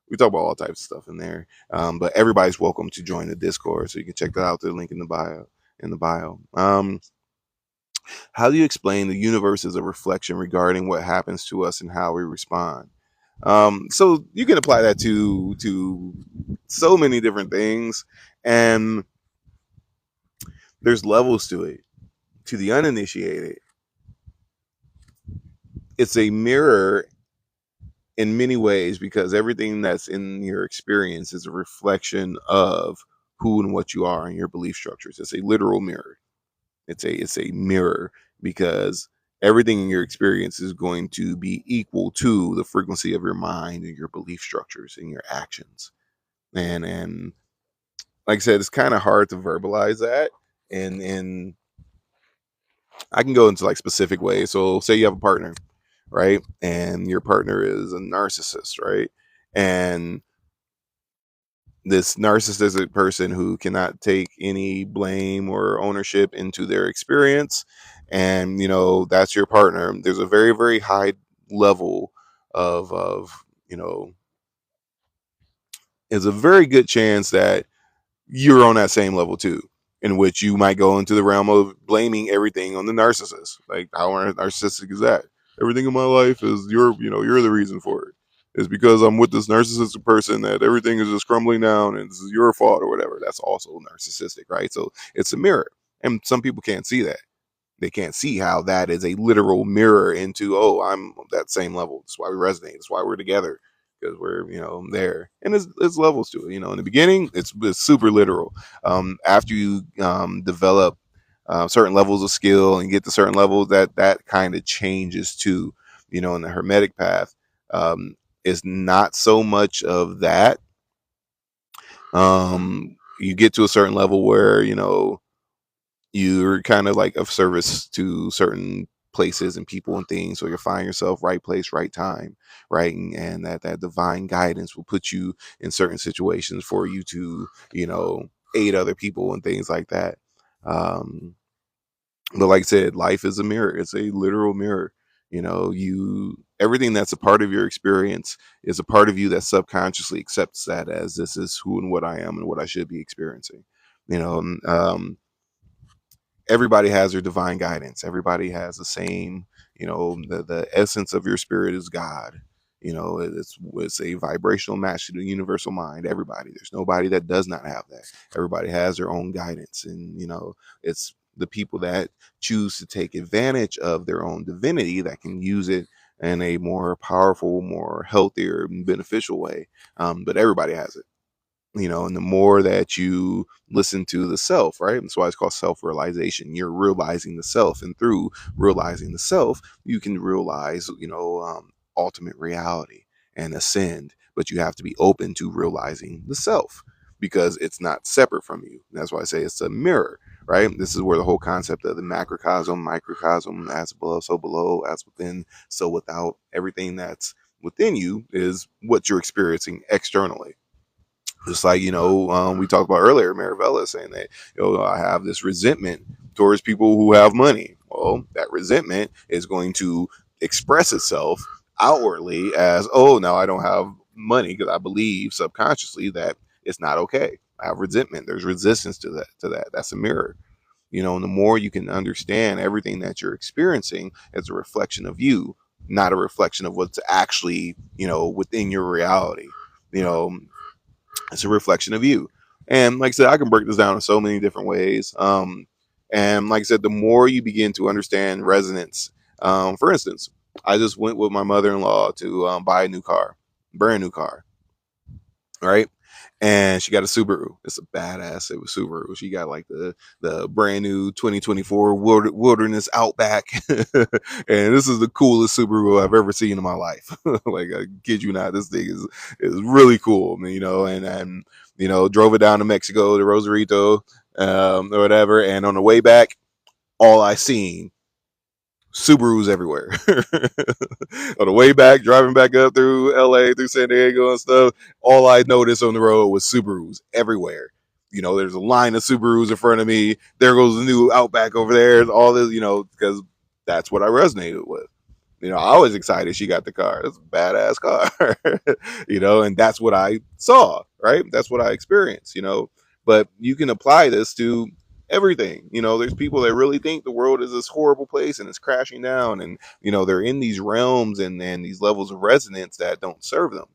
we talk about all types of stuff in there. But everybody's welcome to join the Discord, so you can check that out. The link in the bio. How do you explain the universe as a reflection regarding what happens to us and how we respond? So you can apply that to so many different things, and there's levels to it. To the uninitiated, it's a mirror in many ways, because everything that's in your experience is a reflection of who and what you are and your belief structures. It's a literal mirror. It's a mirror, because everything in your experience is going to be equal to the frequency of your mind and your belief structures and your actions. And like I said, it's kind of hard to verbalize that. And I can go into like specific ways. So say you have a partner, right? And your partner is a narcissist, right? And this narcissistic person who cannot take any blame or ownership into their experience, and that's your partner. There's a very, very high level of you know is a very good chance that you're on that same level too, in which you might go into the realm of blaming everything on the narcissist. Like, how narcissistic is that? Everything in my life is you're the reason for it. It's because I'm with this narcissistic person that everything is just crumbling down and this is your fault or whatever. That's also narcissistic, right? So it's a mirror. And some people can't see that. They can't see how that is a literal mirror into, oh, I'm that same level. That's why we resonate. That's why we're together, because we're there. And there's levels to it. In the beginning, it's super literal. After you develop certain levels of skill and get to certain levels, that kind of changes too. In the hermetic path, is not so much of that. You get to a certain level where you're kind of like of service to certain places and people and things, so you'll find yourself right place, right time, right, and that divine guidance will put you in certain situations for you to aid other people and things like that. Um but like I said, life is a mirror. It's a literal mirror. You everything that's a part of your experience is a part of you that subconsciously accepts that as this is who and what I am and what I should be experiencing. you know Everybody has their divine guidance. Everybody has the same, the essence of your spirit is God. It's a vibrational match to the universal mind. Everybody, there's nobody that does not have that. Everybody has their own guidance. And it's the people that choose to take advantage of their own divinity that can use it in a more powerful, more healthier and beneficial way. But everybody has it. And the more that you listen to the self, right? That's why it's called self-realization. You're realizing the self, and through realizing the self, you can realize, ultimate reality and ascend. But you have to be open to realizing the self, because it's not separate from you. That's why I say it's a mirror, right? This is where the whole concept of the macrocosm, microcosm, as above, so below, as within, so without, everything that's within you is what you're experiencing externally. Just like, we talked about earlier, Marivella saying that, I have this resentment towards people who have money. Well, that resentment is going to express itself outwardly as, oh, now I don't have money, because I believe subconsciously that it's not okay. I have resentment. There's resistance to that. That's a mirror. And the more you can understand everything that you're experiencing as a reflection of you, not a reflection of what's actually, within your reality. You know, it's a reflection of you. And like I said, I can break this down in so many different ways. And like I said, the more you begin to understand resonance, for instance, I just went with my mother-in-law to buy a new car, brand new car, right? And she got a Subaru. It's a badass. It was Subaru. She got like the brand new 2024 Wilderness Outback, and this is the coolest Subaru I've ever seen in my life. Like, I kid you not, this thing is really cool. I mean, and drove it down to Mexico, to Rosarito, or whatever. And on the way back, all I seen Subarus everywhere. On the way back, driving back up through LA, through San Diego and stuff, all I noticed on the road was Subarus everywhere. There's a line of Subarus in front of me. There goes the new Outback over there. All this, because that's what I resonated with. I was excited she got the car. It's a badass car, and that's what I saw, right? That's what I experienced, But you can apply this to everything. There's people that really think the world is this horrible place and it's crashing down, and they're in these realms and these levels of resonance that don't serve them.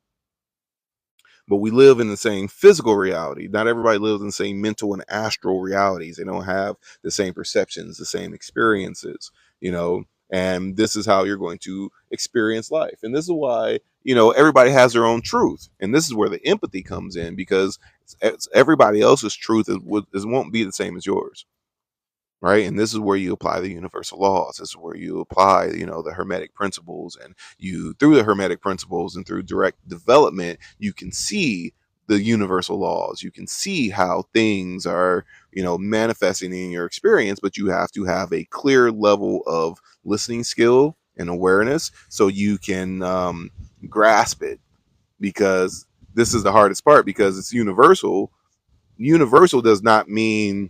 But we live in the same physical reality. Not everybody lives in the same mental and astral realities. They don't have the same perceptions, the same experiences, and this is how you're going to experience life. And this is why, everybody has their own truth. And this is where the empathy comes in, because everybody else's truth won't be the same as yours. Right. And this is where you apply the universal laws. This is where you apply, the hermetic principles, and through the hermetic principles and through direct development, you can see the universal laws. You can see how things are, manifesting in your experience, but you have to have a clear level of listening skill and awareness so you can grasp it, because This is the hardest part because it's universal. Universal does not mean,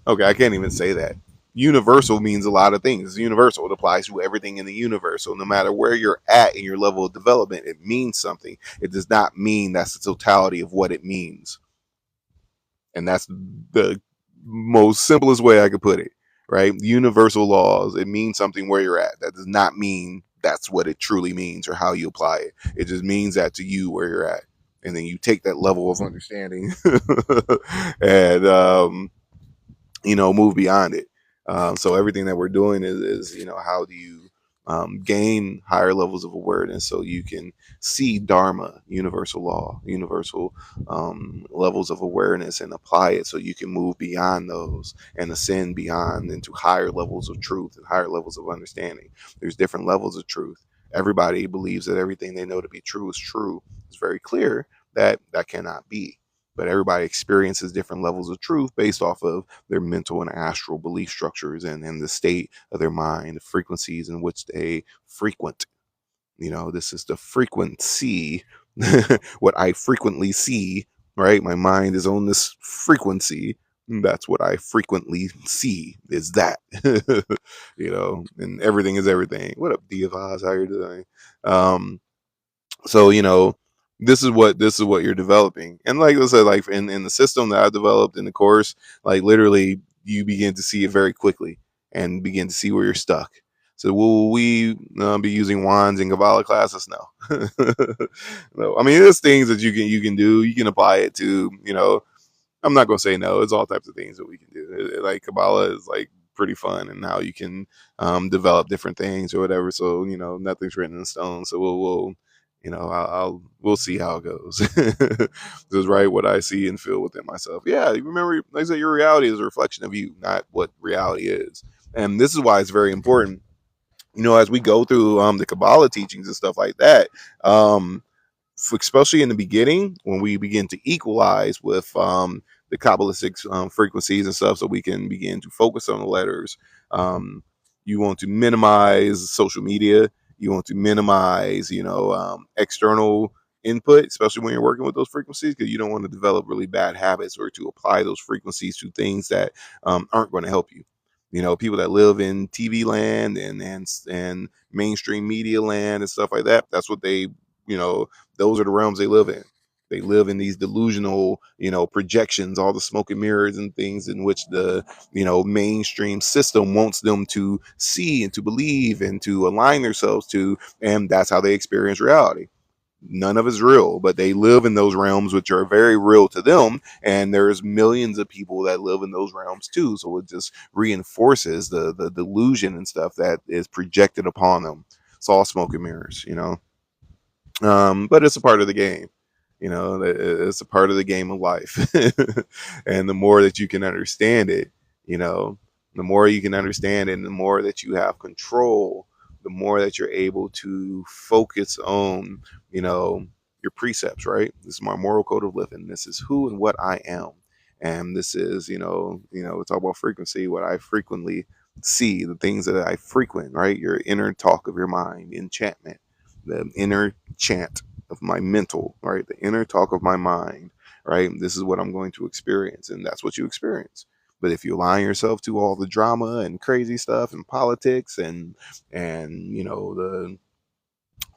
okay, I can't even say that. Universal means a lot of things. It's universal. It applies to everything in the universe. So no matter where you're at in your level of development, it means something. It does not mean that's the totality of what it means. And that's the most simplest way I could put it, right? Universal laws, it means something where you're at. That does not mean that's what it truly means or how you apply it. It just means that to you where you're at. And then you take that level of understanding and move beyond it. So everything that we're doing is how do you gain higher levels of awareness so you can see Dharma, universal law, universal levels of awareness, and apply it so you can move beyond those and ascend beyond into higher levels of truth and higher levels of understanding. There's different levels of truth. Everybody believes that everything they know to be true is true. It's very clear that that cannot be. But everybody experiences different levels of truth based off of their mental and astral belief structures and the state of their mind, the frequencies in which they frequent. This is the frequency, what I frequently see, right? My mind is on this frequency. That's what I frequently see is that, and everything is everything. What up, Diavaz? How you doing? So this is what you're developing, and like I said, like in the system that I developed in the course, like literally you begin to see it very quickly and begin to see where you're stuck. So will we be using wands in Kabbalah classes? No. No, I mean there's things that you can do. You can apply it to, I'm not gonna say no. It's all types of things that we can do. Like Kabbalah is like pretty fun, and how you can develop different things or whatever. So nothing's written in stone. So we'll we'll see how it goes. Just right what I see and feel within myself. Yeah, you remember, like I said, your reality is a reflection of you, not what reality is. And this is why it's very important. As we go through the Kabbalah teachings and stuff like that. Especially in the beginning when we begin to equalize with the Kabbalistic frequencies and stuff, so we can begin to focus on the letters. You want to minimize social media. You want to minimize, external input, especially when you're working with those frequencies, because you don't want to develop really bad habits or to apply those frequencies to things that aren't going to help you. People that live in TV land and mainstream media land and stuff like that. That's what they, those are the realms they live in. They live in these delusional, projections, all the smoke and mirrors and things in which the, mainstream system wants them to see and to believe and to align themselves to. And that's how they experience reality. None of it's real, but they live in those realms which are very real to them. And there's millions of people that live in those realms too. So it just reinforces the delusion and stuff that is projected upon them. It's all smoke and mirrors, but it's a part of the game. It's a part of the game of life. And the more that you can understand it, you know the more you can understand it, and the more that you have control, the more that you're able to focus on your precepts. Right, this is my moral code of living. This is who and what I am. And this is we talk about frequency, what I frequently see, the things that I frequent. Right, your inner talk of your mind, enchantment, the inner chant of my mental, right? The inner talk of my mind, right? This is what I'm going to experience, and that's what you experience. But if you align yourself to all the drama and crazy stuff and politics and the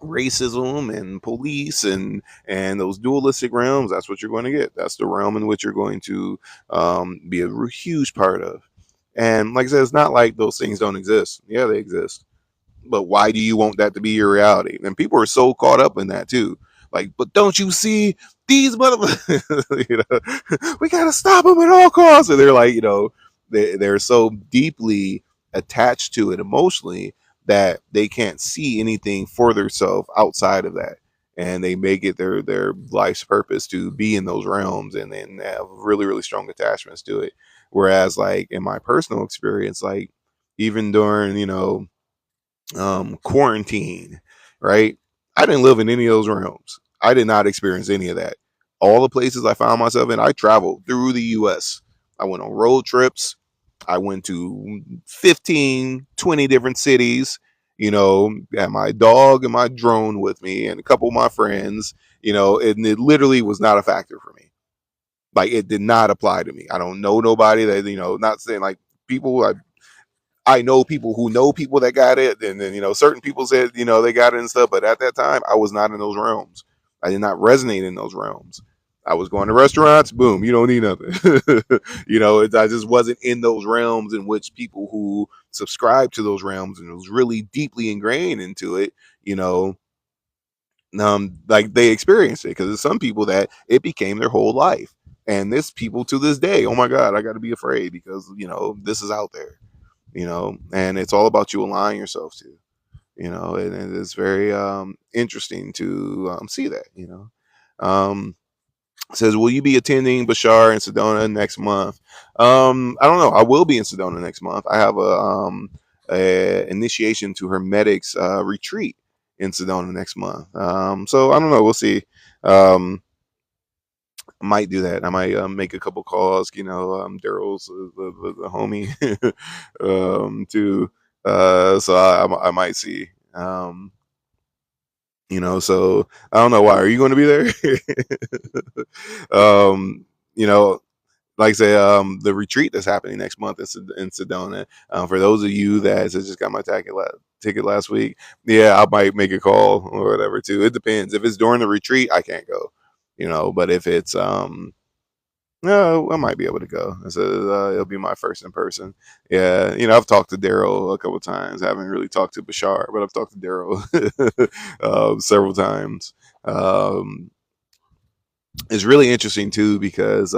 racism and police and those dualistic realms, that's what you're going to get. That's the realm in which you're going to be a huge part of. And like I said, it's not like those things don't exist. Yeah, they exist, but why do you want that to be your reality? And people are so caught up in that too. Like, but don't you see these motherfuckers? We gotta stop them at all costs. And they're like, they're so deeply attached to it emotionally that they can't see anything for themselves outside of that. And they make it their life's purpose to be in those realms and then have really, really strong attachments to it. Whereas, like in my personal experience, like even during, quarantine, right? I didn't live in any of those realms. I did not experience any of that. All the places I found myself in, I traveled through the US. I went on road trips. I went to 15, 20 different cities, Had my dog and my drone with me and a couple of my friends, and it literally was not a factor for me. Like, it did not apply to me. I don't know nobody that, not saying like people. I know people who know people that got it, and then certain people said they got it and stuff. But at that time, I was not in those realms. I did not resonate in those realms. I was going to restaurants. Boom, you don't need nothing. I just wasn't in those realms in which people who subscribe to those realms and was really deeply ingrained into it. You know, like they experienced it, because there's some people that it became their whole life, and this people to this day, oh my god, I got to be afraid because this is out there, and it's all about you aligning yourself to, and it's very interesting to see that, says, will you be attending Bashar in Sedona next month? I don't know. I will be in Sedona next month. I have a initiation to Hermetics retreat in Sedona next month. So I don't know. We'll see. I might do that. I might make a couple calls. Daryl's the homie to so I might see. So I don't know. Why are you going to be there? um, you know, like I say, the retreat that's happening next month in Sedona. For those of you that just got my ticket last week, yeah, I might make a call or whatever too. It depends. If it's during the retreat, I can't go. But if it's no, I might be able to go. So it'll be my first in person. Yeah, I've talked to Daryl a couple of times. I haven't really talked to Bashar, but I've talked to Daryl several times. Um, it's really interesting too because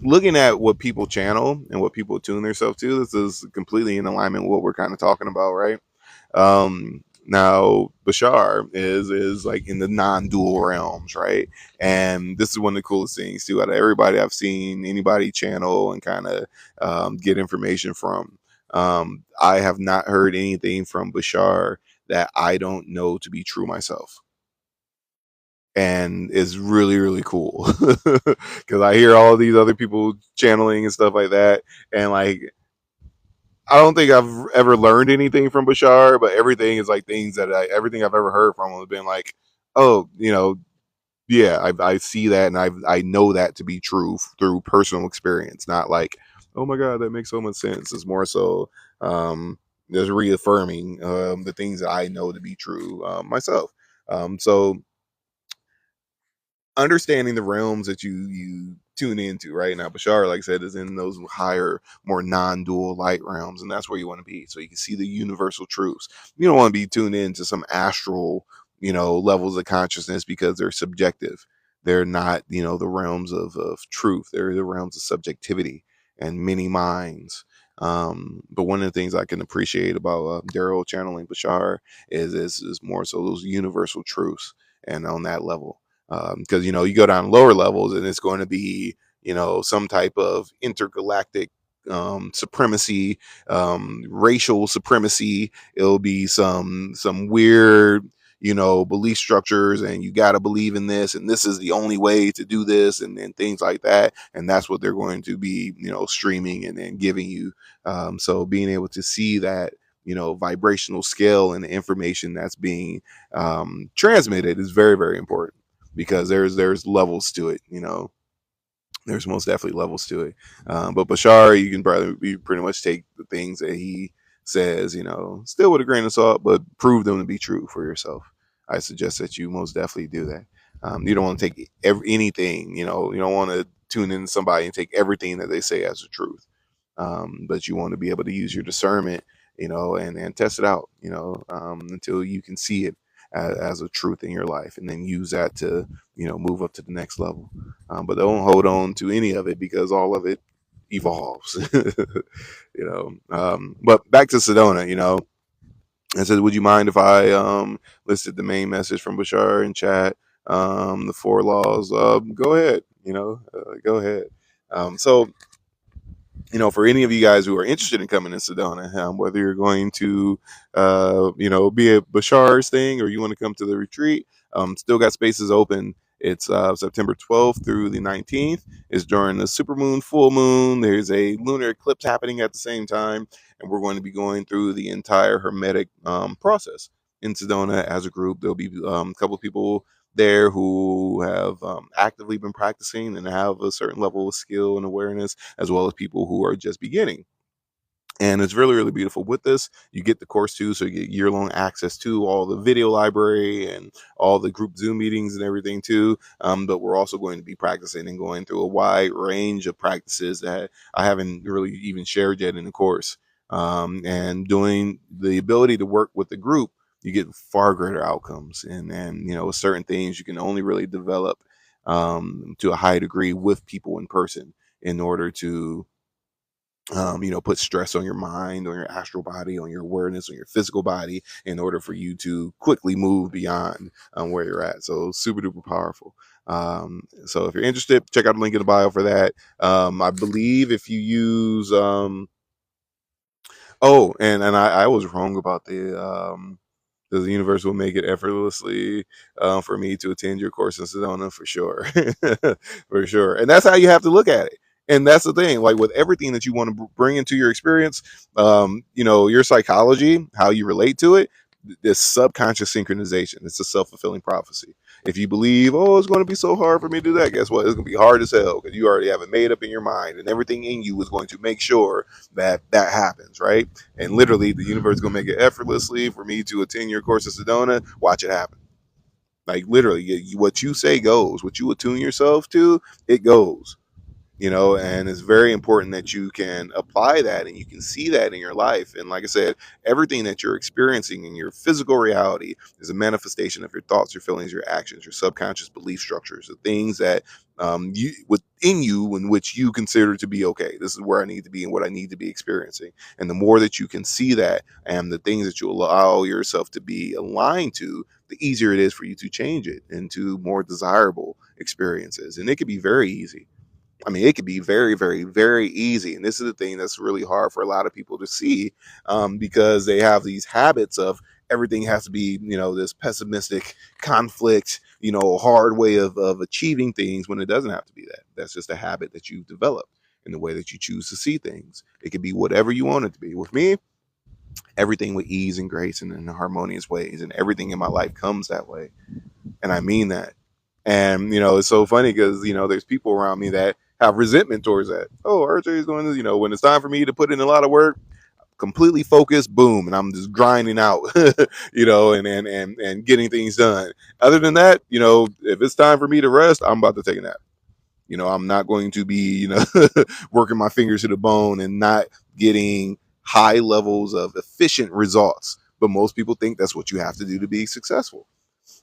looking at what people channel and what people tune themselves to, this is completely in alignment with what we're kind of talking about, right? Now Bashar is like in the non-dual realms, right? And this is one of the coolest things too. Out of everybody I've seen anybody channel and kind of get information from, I have not heard anything from Bashar that I don't know to be true myself, and it's really really cool because I hear all of these other people channeling and stuff like that, and like I don't think I've ever learned anything from Bashar, but everything is like things that everything I've ever heard from him has been like, oh, yeah, I see that and I know that to be true through personal experience, not like, oh my god, that makes so much sense. It's more so just reaffirming the things that I know to be true myself. So understanding the realms that you tune into right now, Bashar, like I said, is in those higher, more non-dual light realms, and that's where you want to be, so you can see the universal truths. You don't want to be tuned into some astral levels of consciousness, because they're subjective. They're not the realms of truth. They're the realms of subjectivity and many minds. But one of the things I can appreciate about Daryl channeling Bashar is more so those universal truths, and on that level, because you go down lower levels and it's going to be some type of intergalactic supremacy, racial supremacy. It'll be some weird belief structures, and you got to believe in this, and this is the only way to do this, and things like that, and that's what they're going to be streaming and giving you. So being able to see that vibrational scale and the information that's being transmitted is very very important, because there's levels to it. There's most definitely levels to it. But Bashar, you pretty much take the things that he says, still with a grain of salt, but prove them to be true for yourself. I suggest that you most definitely do that. You don't want to take anything, you don't want to tune in to somebody and take everything that they say as the truth. But you want to be able to use your discernment, and test it out, until you can see it as a truth in your life, and then use that to, move up to the next level. But don't hold on to any of it, because all of it evolves. But back to Sedona, I said, would you mind if I listed the main message from Bashar in chat? The four laws. Go ahead. Go ahead. So for any of you guys who are interested in coming to Sedona, whether you're going to, be a Bashar's thing, or you want to come to the retreat, still got spaces open. It's September 12th through the 19th. It's during the supermoon, full moon. There's a lunar eclipse happening at the same time, and we're going to be going through the entire Hermetic process in Sedona as a group. There'll be a couple of people there who have actively been practicing and have a certain level of skill and awareness, as well as people who are just beginning. And it's really, really beautiful. With this, you get the course too, so you get year-long access to all the video library and all the group Zoom meetings and everything too. But we're also going to be practicing and going through a wide range of practices that I haven't really even shared yet in the course. And doing the ability to work with the group, you get far greater outcomes. And certain things you can only really develop to a high degree with people in person in order to put stress on your mind, on your astral body, on your awareness, on your physical body, in order for you to quickly move beyond where you're at. So super duper powerful. So if you're interested, check out the link in the bio for that. I believe if you use and I was wrong about the universe will make it effortlessly for me to attend your course in Sedona for sure. For sure. And that's how you have to look at it. And that's the thing, like with everything that you want to bring into your experience, your psychology, how you relate to it, this subconscious synchronization. It's a self-fulfilling prophecy. If you believe, oh, it's going to be so hard for me to do that, guess what? It's going to be hard as hell because you already have it made up in your mind, and everything in you is going to make sure that that happens, right? And literally, the universe is going to make it effortlessly for me to attend your course in Sedona. Watch it happen. Like literally, what you say goes. What you attune yourself to, it goes. And it's very important that you can apply that and you can see that in your life. And like I said, everything that you're experiencing in your physical reality is a manifestation of your thoughts, your feelings, your actions, your subconscious belief structures, the things that you within you in which you consider to be okay. This is where I need to be and what I need to be experiencing. And the more that you can see that and the things that you allow yourself to be aligned to, the easier it is for you to change it into more desirable experiences. And it can be very easy. I mean, it could be very, very, very easy. And this is the thing that's really hard for a lot of people to see because they have these habits of everything has to be, this pessimistic conflict, hard way of achieving things when it doesn't have to be that. That's just a habit that you've developed in the way that you choose to see things. It could be whatever you want it to be. With me, everything with ease and grace and in harmonious ways. And everything in my life comes that way. And I mean that. And it's so funny because there's people around me that have resentment towards that. Oh, RJ is going to, when it's time for me to put in a lot of work, completely focused, boom, and I'm just grinding out, and getting things done. Other than that, if it's time for me to rest, I'm about to take a nap. I'm not going to be, working my fingers to the bone and not getting high levels of efficient results. But most people think that's what you have to do to be successful.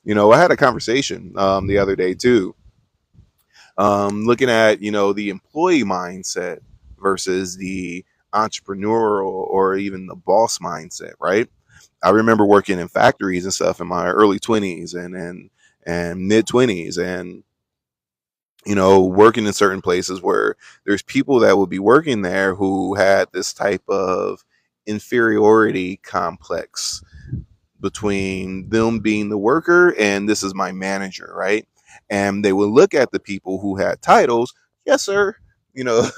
I had a conversation the other day too, looking at the employee mindset versus the entrepreneurial or even the boss mindset, right? I remember working in factories and stuff in my early 20s and mid 20s, and working in certain places where there's people that would be working there who had this type of inferiority complex between them being the worker and this is my manager, right? And they would look at the people who had titles, yes, sir, you know,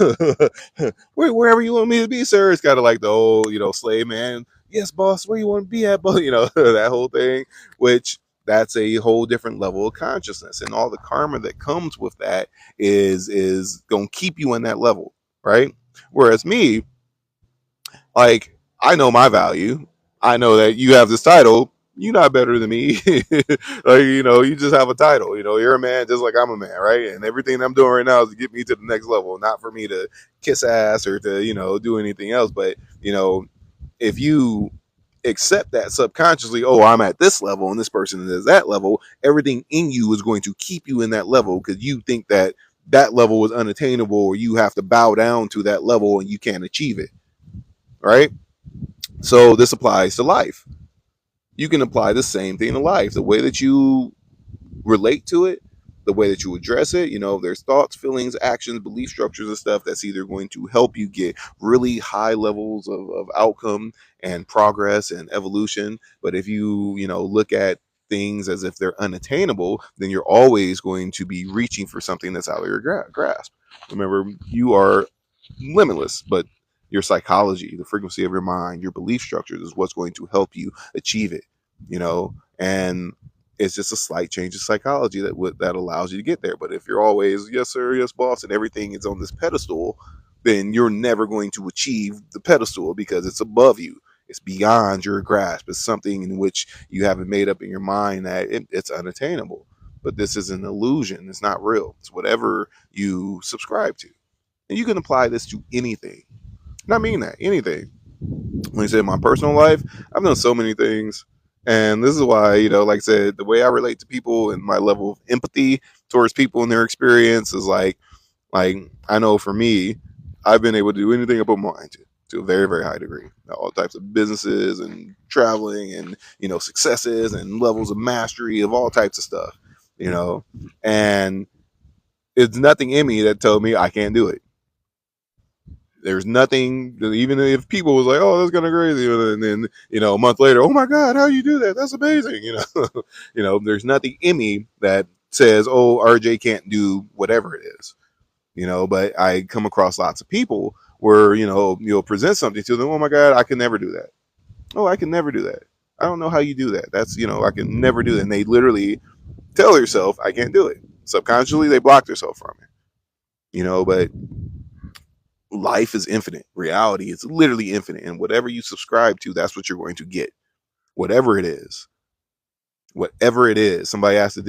wherever you want me to be, sir. It's kind of like the old, slave man, yes, boss, where you want to be at, boss, that whole thing, which that's a whole different level of consciousness. And all the karma that comes with that is gonna keep you in that level, right? Whereas me, like, I know my value. I know that you have this title. You're not better than me. Like, you just have a title. You're a man just like I'm a man, right? And everything I'm doing right now is to get me to the next level, not for me to kiss ass or to, do anything else. But, if you accept that subconsciously, oh, I'm at this level and this person is that level, everything in you is going to keep you in that level because you think that that level is unattainable or you have to bow down to that level and you can't achieve it, right? So this applies to life. You can apply the same thing to life. The way that you relate to it, the way that you address it, there's thoughts, feelings, actions, belief structures and stuff that's either going to help you get really high levels of outcome and progress and evolution. But if you, look at things as if they're unattainable, then you're always going to be reaching for something that's out of your grasp. Remember, you are limitless, but your psychology, the frequency of your mind, your belief structures is what's going to help you achieve it, you know, and it's just a slight change of psychology that allows you to get there. But if you're always yes sir, yes boss, and everything is on this pedestal, then you're never going to achieve the pedestal because it's above you. It's beyond your grasp. It's something in which you haven't made up in your mind that it's unattainable. But this is an illusion. It's not real. It's whatever you subscribe to. And you can apply this to anything. And I mean that, anything. When you say my personal life, I've done so many things. And this is why, like I said, the way I relate to people and my level of empathy towards people and their experience is like I know for me, I've been able to do anything I put my mind to a very, very high degree. All types of businesses and traveling and, successes and levels of mastery of all types of stuff, and it's nothing in me that told me I can't do it. There's nothing, even if people was like, oh, that's kind of crazy. And then, a month later, oh my God, how you do that? That's amazing. There's nothing in me that says, oh, RJ can't do whatever it is, but I come across lots of people where, you'll present something to them. Oh my God, I can never do that. Oh, I can never do that. I don't know how you do that. That's, I can never do that. And they literally tell themselves, I can't do it. Subconsciously, they block themselves from it, but life is infinite. Reality is literally infinite. And whatever you subscribe to, that's what you're going to get. Whatever it is. Whatever it is. Somebody asked what's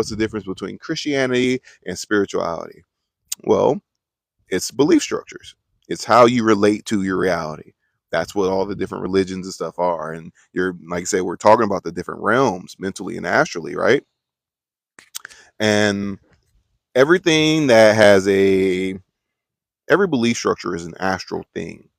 the difference between Christianity and spirituality? Well, it's belief structures. It's how you relate to your reality. That's what all the different religions and stuff are. And you're, like I say, we're talking about the different realms mentally and astrally, right? And everything that has every belief structure is an astral thing.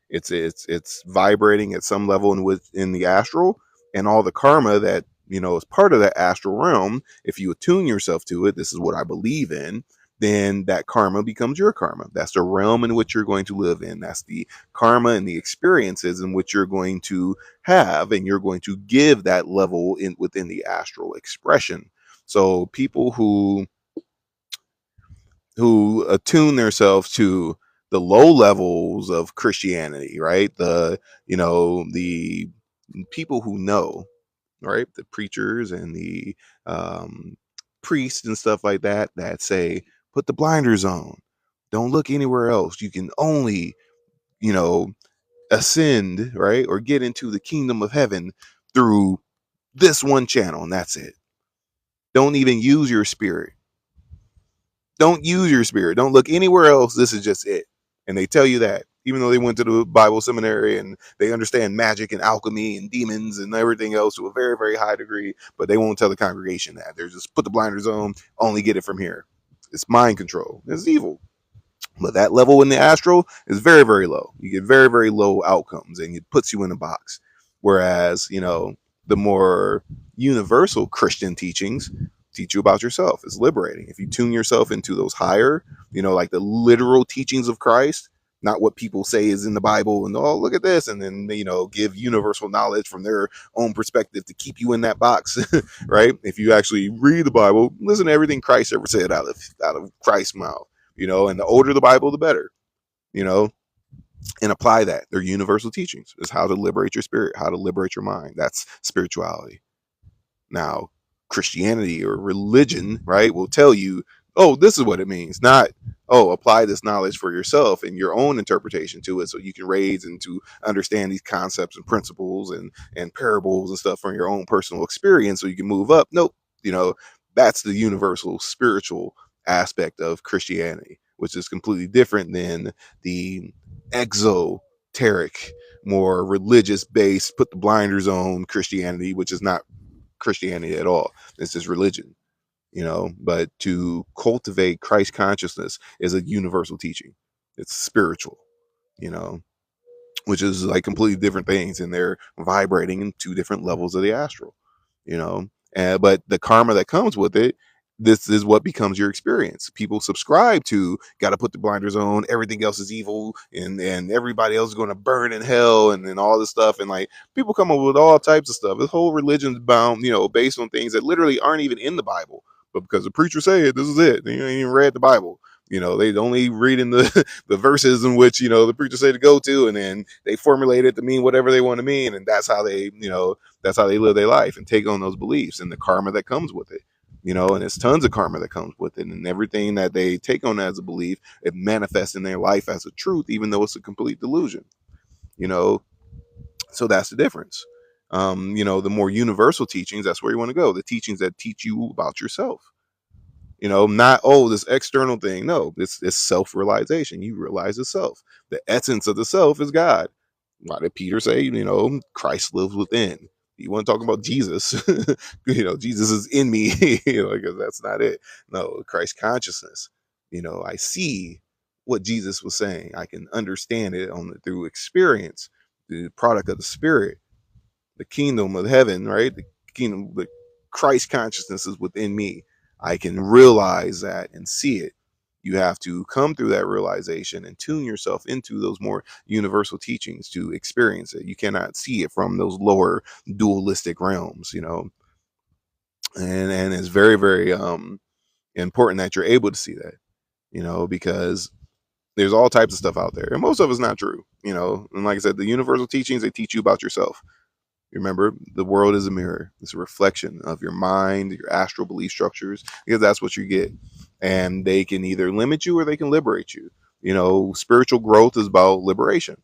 It's vibrating at some level in the astral, and all the karma that is part of that astral realm. If you attune yourself to it, this is what I believe in. Then that karma becomes your karma. That's the realm in which you're going to live in. That's the karma and the experiences in which you're going to have, and you're going to give that level within the astral expression. So people who attune themselves to the low levels of Christianity, right? The people who know, right? The preachers and the priests and stuff like that say, put the blinders on. Don't look anywhere else. You can only, you know, ascend, right? Or get into the kingdom of heaven through this one channel, and that's it. Don't even use your spirit. Don't use your spirit. Don't look anywhere else. This is just it. And they tell you that, even though they went to the Bible seminary and they understand magic and alchemy and demons and everything else to a very, very high degree, but they won't tell the congregation that. They're just put the blinders on, only get it from here. It's mind control. It's evil. But that level in the astral is very, very low. You get very, very low outcomes, and it puts you in a box. Whereas, the more universal Christian teachings teach you about yourself. It's liberating. If you tune yourself into those higher, like the literal teachings of Christ, not what people say is in the Bible and, oh, look at this, and then, give universal knowledge from their own perspective to keep you in that box, right? If you actually read the Bible, listen to everything Christ ever said out of Christ's mouth. And the older the Bible, the better, and apply that. They're universal teachings. It's how to liberate your spirit, how to liberate your mind. That's spirituality. Now, Christianity or religion, right, will tell you, oh, this is what it means. Not, oh, apply this knowledge for yourself and your own interpretation to it so you can raise and to understand these concepts and principles and parables and stuff from your own personal experience so you can move up. Nope. That's the universal spiritual aspect of Christianity, which is completely different than the exoteric, more religious based, put the blinders on Christianity, which is not Christianity at all. It's just religion, but to cultivate Christ consciousness is a universal teaching. It's spiritual, you know, which is like completely different things, and they're vibrating in two different levels of the astral, but the karma that comes with it This is what becomes your experience. People subscribe to got to put the blinders on. Everything else is evil, and everybody else is going to burn in hell, and all this stuff. And like people come up with all types of stuff. This whole religion's bound, based on things that literally aren't even in the Bible, but because the preacher say it, this is it. They ain't even read the Bible. They only read in the the verses in which the preacher say to go to, and then they formulate it to mean whatever they want to mean, and that's how they live their life and take on those beliefs and the karma that comes with it. And it's tons of karma that comes with it, and everything that they take on as a belief, it manifests in their life as a truth, even though it's a complete delusion. You know, so that's the difference. The more universal teachings, that's where you want to go. The teachings that teach you about yourself. Not this external thing. No, it's self-realization. You realize the self. The essence of the self is God. Why did Peter say, Christ lives within? You want to talk about Jesus? Jesus is in me, because that's not it. No, Christ consciousness. I see what Jesus was saying. I can understand it through experience, the product of the spirit, the kingdom of heaven, right? The Christ consciousness is within me. I can realize that and see it. You have to come through that realization and tune yourself into those more universal teachings to experience it. You cannot see it from those lower dualistic realms, and it's very, very important that you're able to see that, because there's all types of stuff out there, and most of it's not true, and like I said, the universal teachings, they teach you about yourself. Remember, the world is a mirror. It's a reflection of your mind, your astral belief structures, because that's what you get. And they can either limit you or they can liberate you. Spiritual growth is about liberation.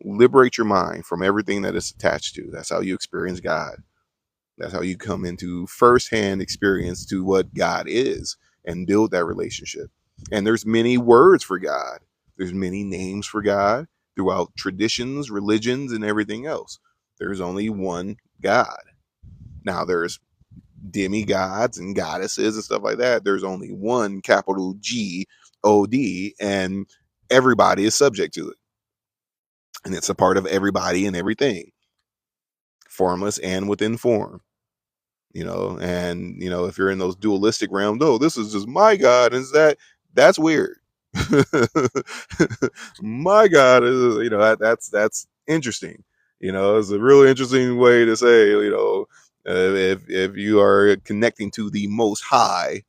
Liberate your mind from everything that it's attached to. That's how you experience God. That's how you come into firsthand experience to what God is and build that relationship. And there's many words for God. There's many names for God throughout traditions, religions, and everything else. There's only one God. Now there's demigods and goddesses and stuff like that. There's only one capital God, and everybody is subject to it. And it's a part of everybody and everything, formless and within form. And if you're in those dualistic realms, oh, this is just my God, is that's weird. My God is, that's interesting. It's a really interesting way to say, if you are connecting to the Most High,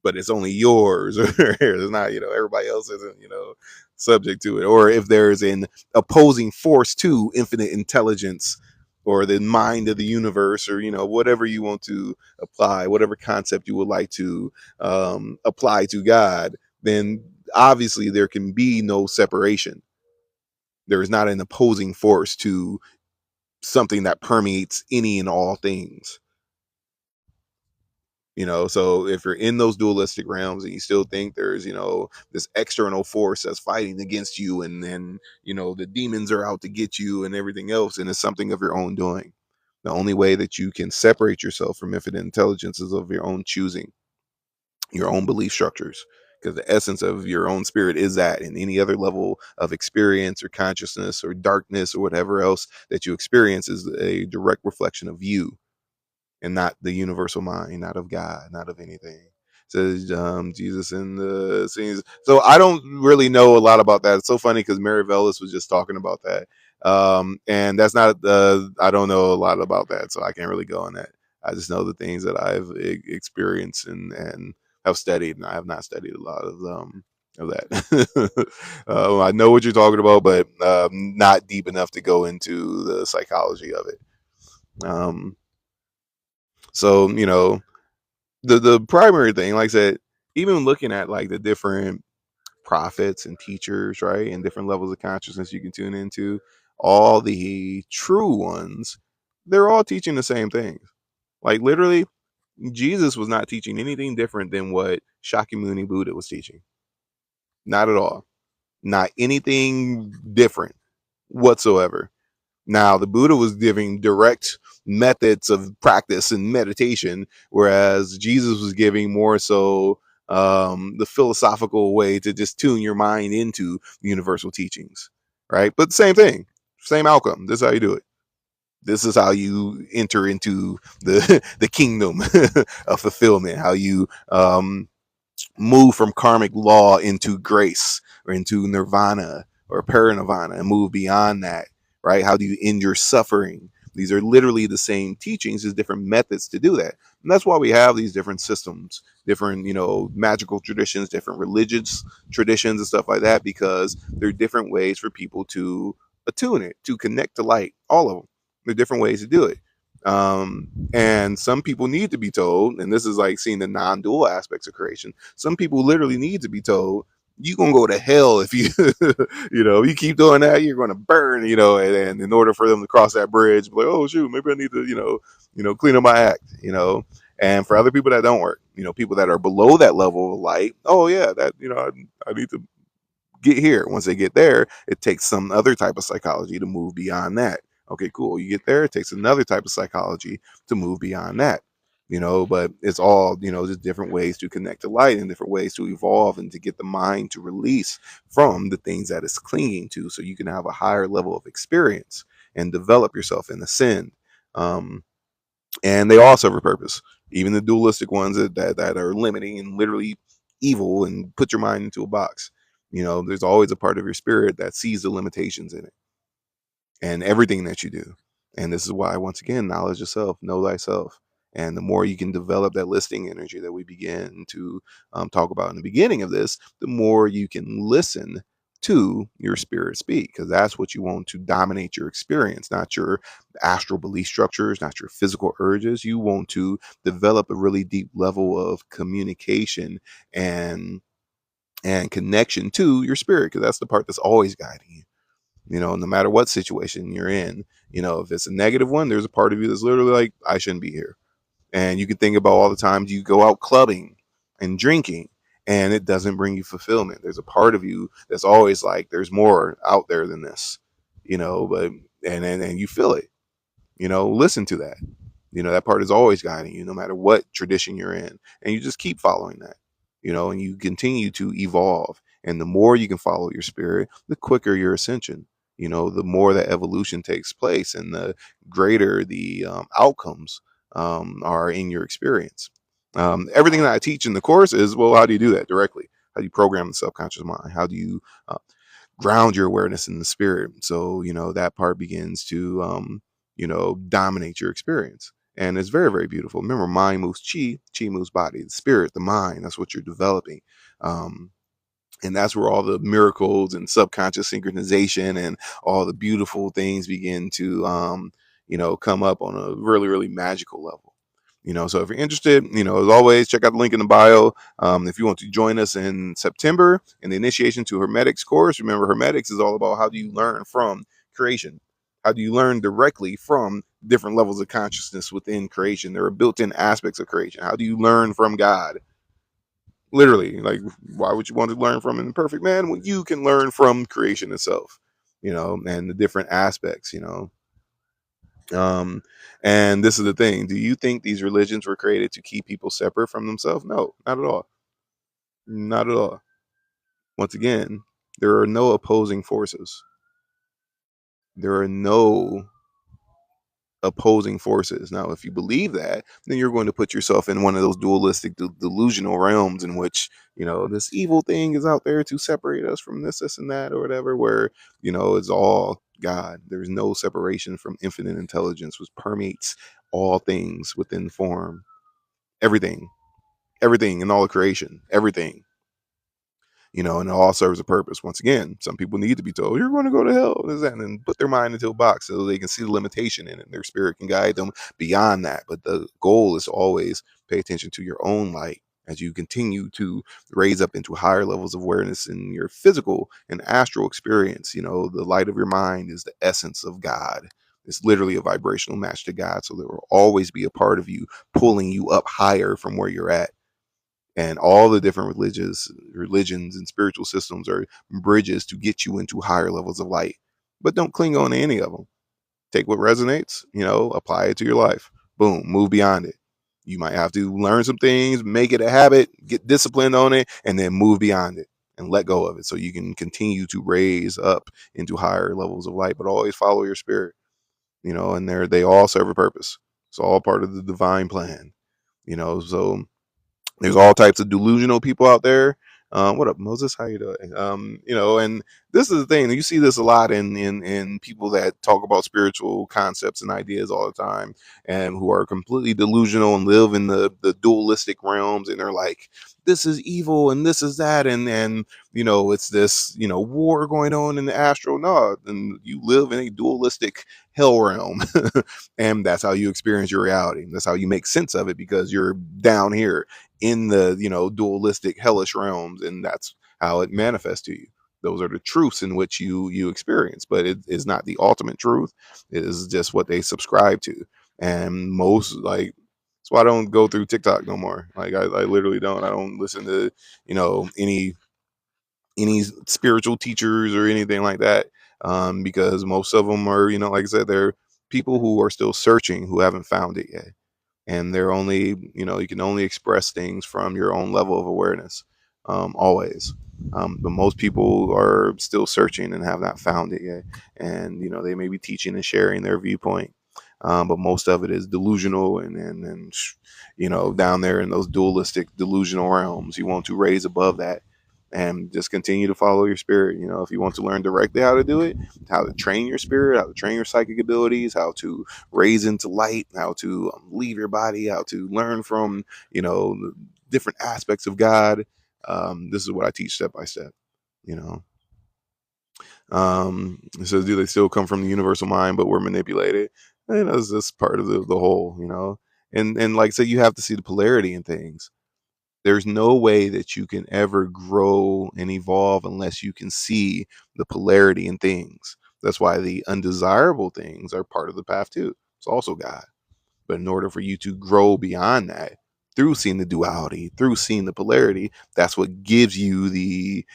but it's only yours, or it's not, everybody else isn't, subject to it, or if there's an opposing force to infinite intelligence or the mind of the universe, or whatever you want to apply, whatever concept you would like to apply to God, then obviously there can be no separation. There is not an opposing force to something that permeates any and all things. So if you're in those dualistic realms and you still think there's this external force that's fighting against you, and then the demons are out to get you and everything else, and it's something of your own doing. The only way that you can separate yourself from infinite intelligence is of your own choosing, your own belief structures, because the essence of your own spirit is that. And any other level of experience or consciousness or darkness or whatever else that you experience is a direct reflection of you, and not the universal mind, not of God, not of anything. Says Jesus in the scenes. So I don't really know a lot about that. It's so funny because Mary Velis was just talking about that. And that's not, I don't know a lot about that, so I can't really go on that. I just know the things that I've experienced and have studied, and I have not studied a lot of that. I know what you're talking about, but not deep enough to go into the psychology of it. So the primary thing, like I said, even looking at like the different prophets and teachers, right, and different levels of consciousness you can tune into, all the true ones, they're all teaching the same things. Like literally, Jesus was not teaching anything different than what Shakyamuni Buddha was teaching. Not at all. Not anything different whatsoever. Now, the Buddha was giving direct methods of practice and meditation, whereas Jesus was giving more so the philosophical way to just tune your mind into universal teachings, right? But same thing, same outcome. This is how you do it. This is how you enter into the kingdom of fulfillment. How you move from karmic law into grace or into nirvana or paranirvana and move beyond that, right? How do you end your suffering? These are literally the same teachings, just different methods to do that. And that's why we have these different systems, different, magical traditions, different religious traditions and stuff like that, because there are different ways for people to attune it, to connect to light, all of them. There are different ways to do it. And some people need to be told, and this is like seeing the non-dual aspects of creation. Some people literally need to be told, you gonna go to hell if you you keep doing that, you're gonna burn, and in order for them to cross that bridge, like, oh shoot, maybe I need to, clean up my act, and for other people that don't work, people that are below that level of light, oh yeah, that, I need to get here. Once they get there, it takes some other type of psychology to move beyond that. Okay, cool. You get there, it takes another type of psychology to move beyond that. But it's all, just different ways to connect to light and different ways to evolve and to get the mind to release from the things that it's clinging to so you can have a higher level of experience and develop yourself and ascend. Um, and they all serve a purpose. Even the dualistic ones that are limiting and literally evil and put your mind into a box. There's always a part of your spirit that sees the limitations in it and everything that you do. And this is why, once again, knowledge yourself, know thyself. And the more you can develop that listing energy that we begin to talk about in the beginning of this, the more you can listen to your spirit speak, because that's what you want to dominate your experience, not your astral belief structures, not your physical urges. You want to develop a really deep level of communication and connection to your spirit, because that's the part that's always guiding you. No matter what situation you're in, if it's a negative one, there's a part of you that's literally like, I shouldn't be here. And you can think about all the times you go out clubbing and drinking and it doesn't bring you fulfillment. There's a part of you that's always like, there's more out there than this, but, and you feel it, listen to that. That part is always guiding you no matter what tradition you're in, and you just keep following that, and you continue to evolve. And the more you can follow your spirit, the quicker your ascension, the more that evolution takes place and the greater the outcomes are in your experience. Everything that I teach in the course is, well, how do you do that directly? How do you program the subconscious mind? How do you ground your awareness in the spirit? So, that part begins to, dominate your experience. And it's very, very beautiful. Remember, mind moves chi, chi moves body, the spirit, the mind. That's what you're developing. Um, and that's where all the miracles and subconscious synchronization and all the beautiful things begin to come up on a really, really magical level. So if you're interested, as always, check out the link in the bio. If you want to join us in September in the initiation to Hermetics course, remember, Hermetics is all about how do you learn from creation. How do you learn directly from different levels of consciousness within creation? There are built-in aspects of creation. How do you learn from God? Literally, like, why would you want to learn from an imperfect man when you can learn from creation itself? And the different aspects. Um, and this is the thing: do you think these religions were created to keep people separate from themselves? No, not at all. Not at all. Once again, there are no opposing forces. There are no opposing forces. Now, if you believe that, then you're going to put yourself in one of those dualistic, delusional realms in which, this evil thing is out there to separate us from this, and that, or whatever, where, it's all God. There's no separation from infinite intelligence, which permeates all things within form. Everything, everything in all of creation, everything. And it all serves a purpose. Once again, some people need to be told, you're going to go to hell, and then put their mind into a box so they can see the limitation in it. And their spirit can guide them beyond that. But the goal is to always pay attention to your own light as you continue to raise up into higher levels of awareness in your physical and astral experience. The light of your mind is the essence of God. It's literally a vibrational match to God. So there will always be a part of you pulling you up higher from where you're at. And all the different religions and spiritual systems are bridges to get you into higher levels of light. But don't cling on to any of them. Take what resonates, apply it to your life. Boom, move beyond it. You might have to learn some things, make it a habit, get disciplined on it, and then move beyond it and let go of it so you can continue to raise up into higher levels of light. But always follow your spirit. and they all serve a purpose. It's all part of the divine plan. So there's all types of delusional people out there. What up, Moses? How you doing? And this is the thing. You see this a lot in people that talk about spiritual concepts and ideas all the time, and who are completely delusional and live in the dualistic realms, and they're like, this is evil and this is that, and it's this war going on in the astral. No, and you live in a dualistic hell realm, and that's how you experience your reality. That's how you make sense of it, because you're down here in the dualistic hellish realms, and that's how it manifests to you. Those are the truths in which you experience, but it is not the ultimate truth. It is just what they subscribe to. And most, like, that's why I don't go through TikTok no more. Like, I literally don't. I don't listen to any spiritual teachers or anything like that, because most of them are, like I said, they're people who are still searching, who haven't found it yet. And they're only, you can only express things from your own level of awareness, always. But most people are still searching and have not found it yet. And they may be teaching and sharing their viewpoint, but most of it is delusional, and down there in those dualistic delusional realms. You want to raise above that and just continue to follow your spirit. If you want to learn directly how to do it, how to train your spirit, how to train your psychic abilities, how to raise into light, how to leave your body, how to learn from the different aspects of God. This is what I teach step by step. You know, so do they still come from the universal mind, but we're manipulated? It's just part of the whole. And like I said, you have to see the polarity in things. There's no way that you can ever grow and evolve unless you can see the polarity in things. That's why the undesirable things are part of the path too. It's also God. But in order for you to grow beyond that, through seeing the duality, through seeing the polarity, that's what gives you the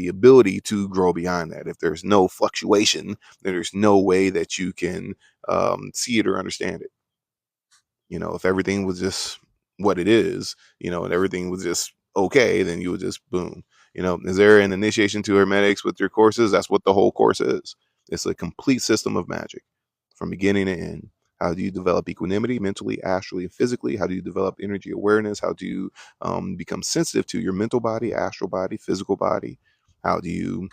ability to grow beyond that. If there's no fluctuation, then there's no way that you can see it or understand it. If everything was just what it is, and everything was just okay, then you would just boom. Is there an initiation to hermetics with your courses? That's what the whole course is. It's a complete system of magic from beginning to end. How do you develop equanimity mentally, astrally, and physically? How do you develop energy awareness? How do you become sensitive to your mental body, astral body, physical body? How do you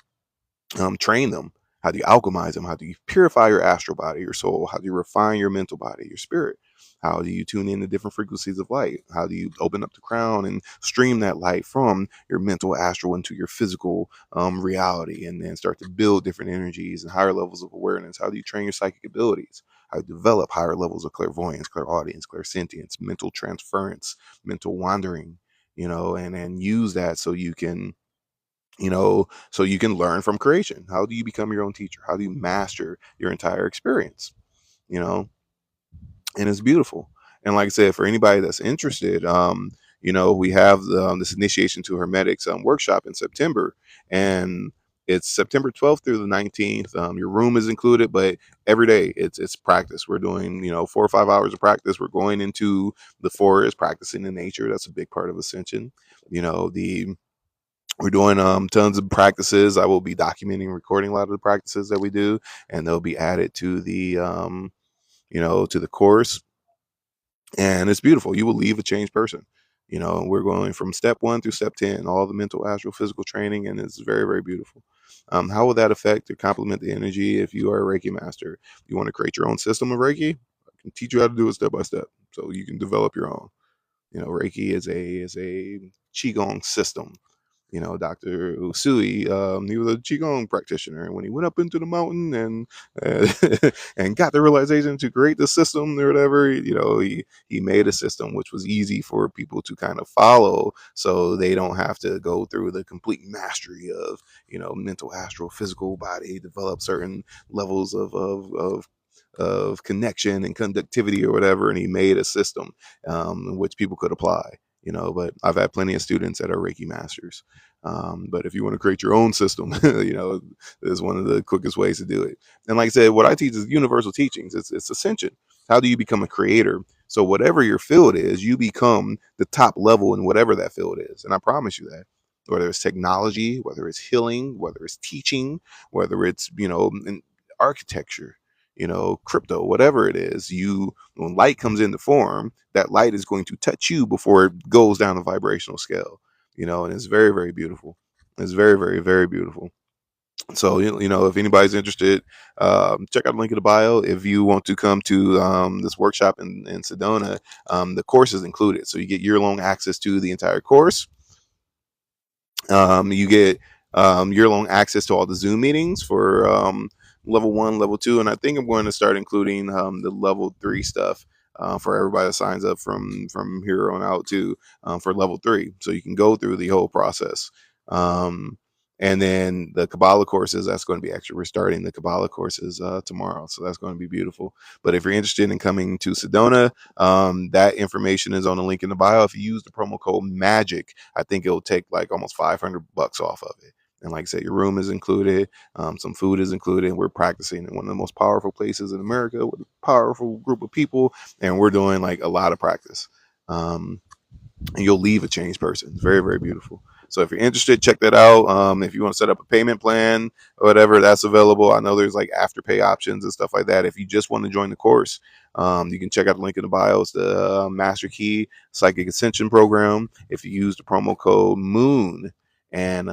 train them? How do you alchemize them? How do you purify your astral body, your soul? How do you refine your mental body, your spirit? How do you tune in to different frequencies of light? How do you open up the crown and stream that light from your mental astral into your physical reality, and then start to build different energies and higher levels of awareness? How do you train your psychic abilities? How do you develop higher levels of clairvoyance, clairaudience, clairsentience, mental transference, mental wandering, and use that so you can learn from creation. How do you become your own teacher? How do you master your entire experience? You know, and it's beautiful. And like I said, for anybody that's interested, we have this initiation to hermetics workshop in September, and it's September 12th through the 19th. Your room is included, but every day it's practice. We're doing 4 or 5 hours of practice. We're going into the forest, practicing in nature. That's a big part of ascension. The We're doing tons of practices. I will be documenting, recording a lot of the practices that we do, and they'll be added to the course. And it's beautiful. You will leave a changed person. We're going from step 1 through step 10, all the mental, astral, physical training, and it's very, very beautiful. How will that affect or complement the energy if you are a Reiki master? You want to create your own system of Reiki? I can teach you how to do it step by step, so you can develop your own. Reiki is a qigong system. Dr. Usui, he was a Qigong practitioner. And when he went up into the mountain and got the realization to create the system or whatever, he made a system which was easy for people to kind of follow, so they don't have to go through the complete mastery of, mental, astral, physical body, develop certain levels of connection and conductivity or whatever. And he made a system in which people could apply. But I've had plenty of students that are Reiki masters. But if you want to create your own system, is one of the quickest ways to do it. And like I said, what I teach is universal teachings. It's ascension. How do you become a creator? So whatever your field is, you become the top level in whatever that field is. And I promise you that. Whether it's technology, whether it's healing, whether it's teaching, whether it's in architecture, crypto, whatever it is. When light comes into form, that light is going to touch you before it goes down the vibrational scale. And it's very, very beautiful. It's very, very, very beautiful. So if anybody's interested, check out the link in the bio. If you want to come to this workshop in Sedona, the course is included, so you get year-long access to the entire course. You get year-long access to all the Zoom meetings for level 1, level 2, and I think I'm going to start including the level 3 stuff for everybody that signs up from here on out to for level 3, so you can go through the whole process. And then the Kabbalah courses, that's going to be extra. We're starting the Kabbalah courses tomorrow, so that's going to be beautiful. But if you're interested in coming to Sedona, that information is on the link in the bio. If you use the promo code MAGIC, I think it'll take like almost $500 off of it. And like I said, your room is included, some food is included, and we're practicing in one of the most powerful places in America with a powerful group of people, and we're doing like a lot of practice. And you'll leave a changed person. It's very, very beautiful. So if you're interested, check that out. If you want to set up a payment plan or whatever, that's available. I know there's like afterpay options and stuff like that. If you just want to join the course, you can check out the link in the bio. It's the Master Key Psychic Ascension Program. If you use the promo code MOON and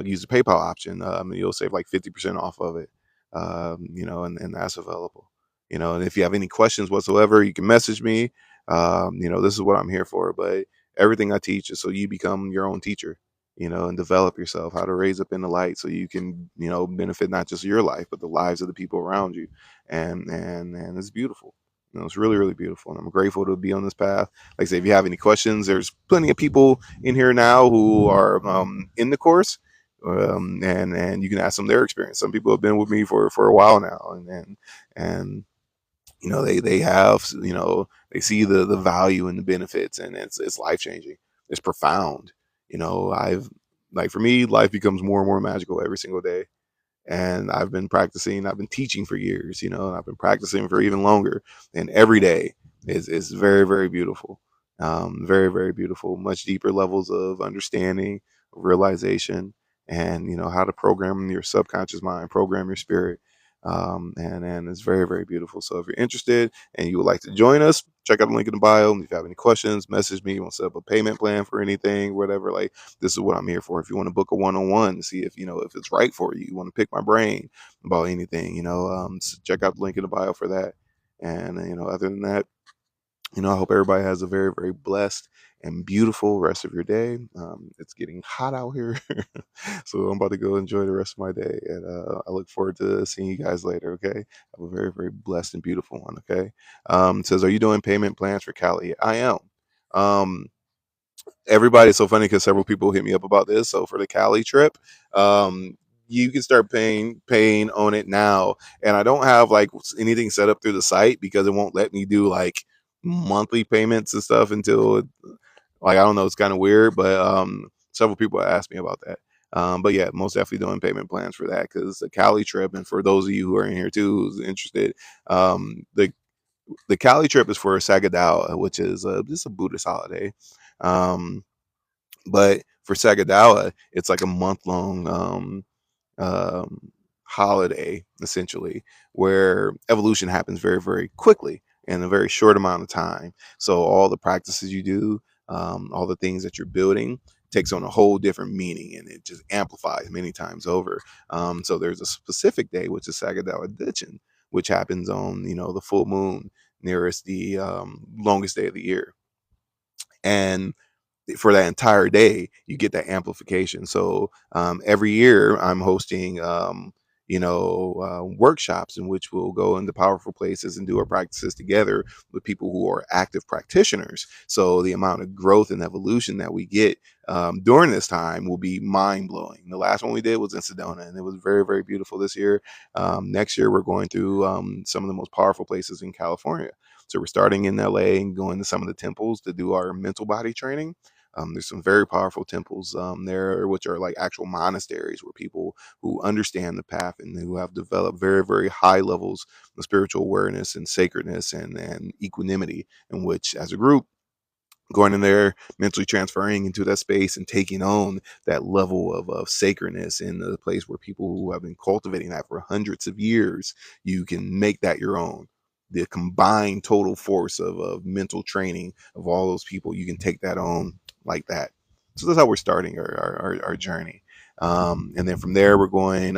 use the PayPal option, you'll save like 50% off of it. And that's available. And if you have any questions whatsoever, you can message me. This is what I'm here for. But everything I teach is so you become your own teacher, and develop yourself, how to raise up in the light so you can, benefit not just your life, but the lives of the people around you. And it's beautiful. It's really, really beautiful. And I'm grateful to be on this path. Like I say, if you have any questions, there's plenty of people in here now who are in the course. And you can ask them their experience. Some people have been with me for a while now, and they have, they see the value and the benefits, and it's life changing. It's profound. I've like, for me, life becomes more and more magical every single day. And I've been teaching for years, and I've been practicing for even longer. And every day is very, very beautiful. Very, very beautiful. Much deeper levels of understanding, realization, and how to program your subconscious mind, program your spirit. And it's very, very beautiful. So if you're interested and you would like to join us, check out the link in the bio. If you have any questions, message me. You want to set up a payment plan for anything, whatever, like, this is what I'm here for. If you want to book a one-on-one to see if if it's right for you, you want to pick my brain about anything, so check out the link in the bio for that. And other than that, I hope everybody has a very, very blessed and beautiful rest of your day. It's getting hot out here, so I'm about to go enjoy the rest of my day. And I look forward to seeing you guys later. Okay, have a very, very blessed and beautiful one. Okay, says, are you doing payment plans for Cali? I am. Um, Everybody's so funny because several people hit me up about this. So for the Cali trip, um, you can start paying on it now, and I don't have like anything set up through the site because it won't let me do like monthly payments and stuff until like, I don't know, it's kind of weird, but several people asked me about that. But yeah, most definitely doing payment plans for that, because the Cali trip, and for those of you who are in here too who's interested, the Cali trip is for Sagadawa, which is just a Buddhist holiday. Um, but for Sagadawa, it's like a month long um, holiday, essentially, where evolution happens very, very quickly in a very short amount of time. So all the practices you do, all the things that you're building, takes on a whole different meaning, and it just amplifies many times over. So there's a specific day, which is Sagadawa Ditchin, which happens on the full moon nearest the longest day of the year. And for that entire day, you get that amplification. So every year I'm hosting workshops in which we'll go into powerful places and do our practices together with people who are active practitioners. So the amount of growth and evolution that we get during this time will be mind-blowing. The last one we did was in Sedona, and it was very, very beautiful. This year, next year, we're going through some of the most powerful places in California. So we're starting in LA and going to some of the temples to do our mental body training. There's some very powerful temples there, which are like actual monasteries where people who understand the path and who have developed very, very high levels of spiritual awareness and sacredness and equanimity, in which, as a group, going in there, mentally transferring into that space and taking on that level of sacredness in the place where people who have been cultivating that for hundreds of years, you can make that your own. The combined total force of mental training of all those people, you can take that on like that. So that's how we're starting our journey. And then from there, we're going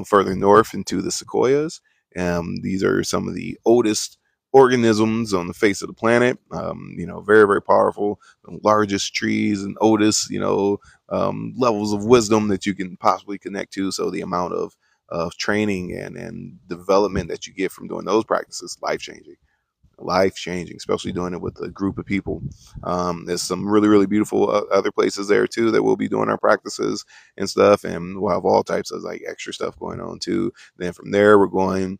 further north into the sequoias. These are some of the oldest organisms on the face of the planet. Very, very powerful, the largest trees and oldest, levels of wisdom that you can possibly connect to. So the amount of training and development that you get from doing those practices, life changing, especially doing it with a group of people. There's some really, really beautiful other places there too that we'll be doing our practices and stuff. And we'll have all types of like extra stuff going on too. Then from there, we're going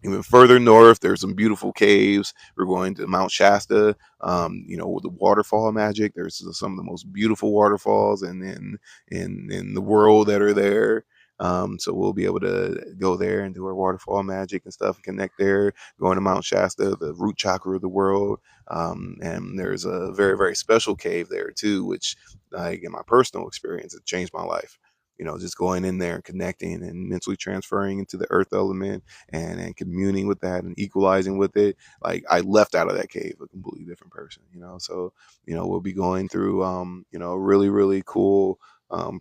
even further north. There's some beautiful caves. We're going to Mount Shasta. With the waterfall magic. There's some of the most beautiful waterfalls in the world that are there. So we'll be able to go there and do our waterfall magic and stuff and connect there. Going to Mount Shasta, the root chakra of the world. And there's a very, very special cave there too, which, like in my personal experience, it changed my life. Just going in there and connecting and mentally transferring into the earth element and communing with that and equalizing with it. Like I left out of that cave a completely different person. So we'll be going through a really, really cool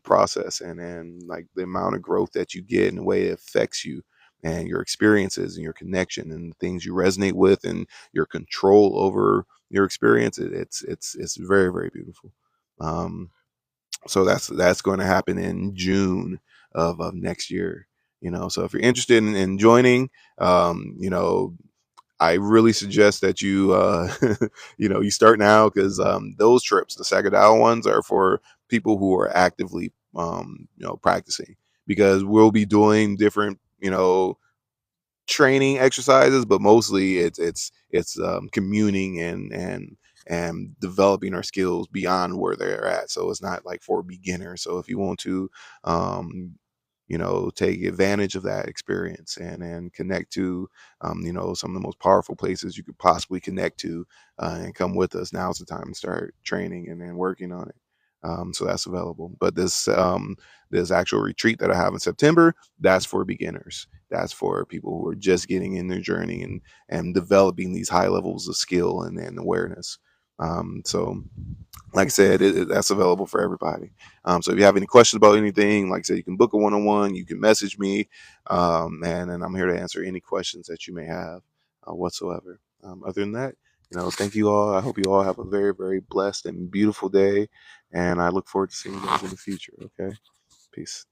process, and like the amount of growth that you get and the way it affects you and your experiences and your connection and the things you resonate with and your control over your experience. It's very, very beautiful. Um so that's going to happen in June of next year. So if you're interested in joining, I really suggest that you you start now, because those trips, the Sagadao ones, are for people who are actively practicing, because we'll be doing different training exercises, but mostly it's communing and developing our skills beyond where they're at. So it's not like for beginners. So if you want to um take advantage of that experience and connect to some of the most powerful places you could possibly connect to, and come with us, now's the time to start training and then working on it. So that's available. But this actual retreat that I have in September, that's for beginners. That's for people who are just getting in their journey and developing these high levels of skill and awareness. So like I said, that's available for everybody. So if you have any questions about anything, like I said, you can book a one-on-one, you can message me, and I'm here to answer any questions that you may have whatsoever. Other than that, thank you all. I hope you all have a very, very blessed and beautiful day, and I look forward to seeing you guys in the future. Okay, peace.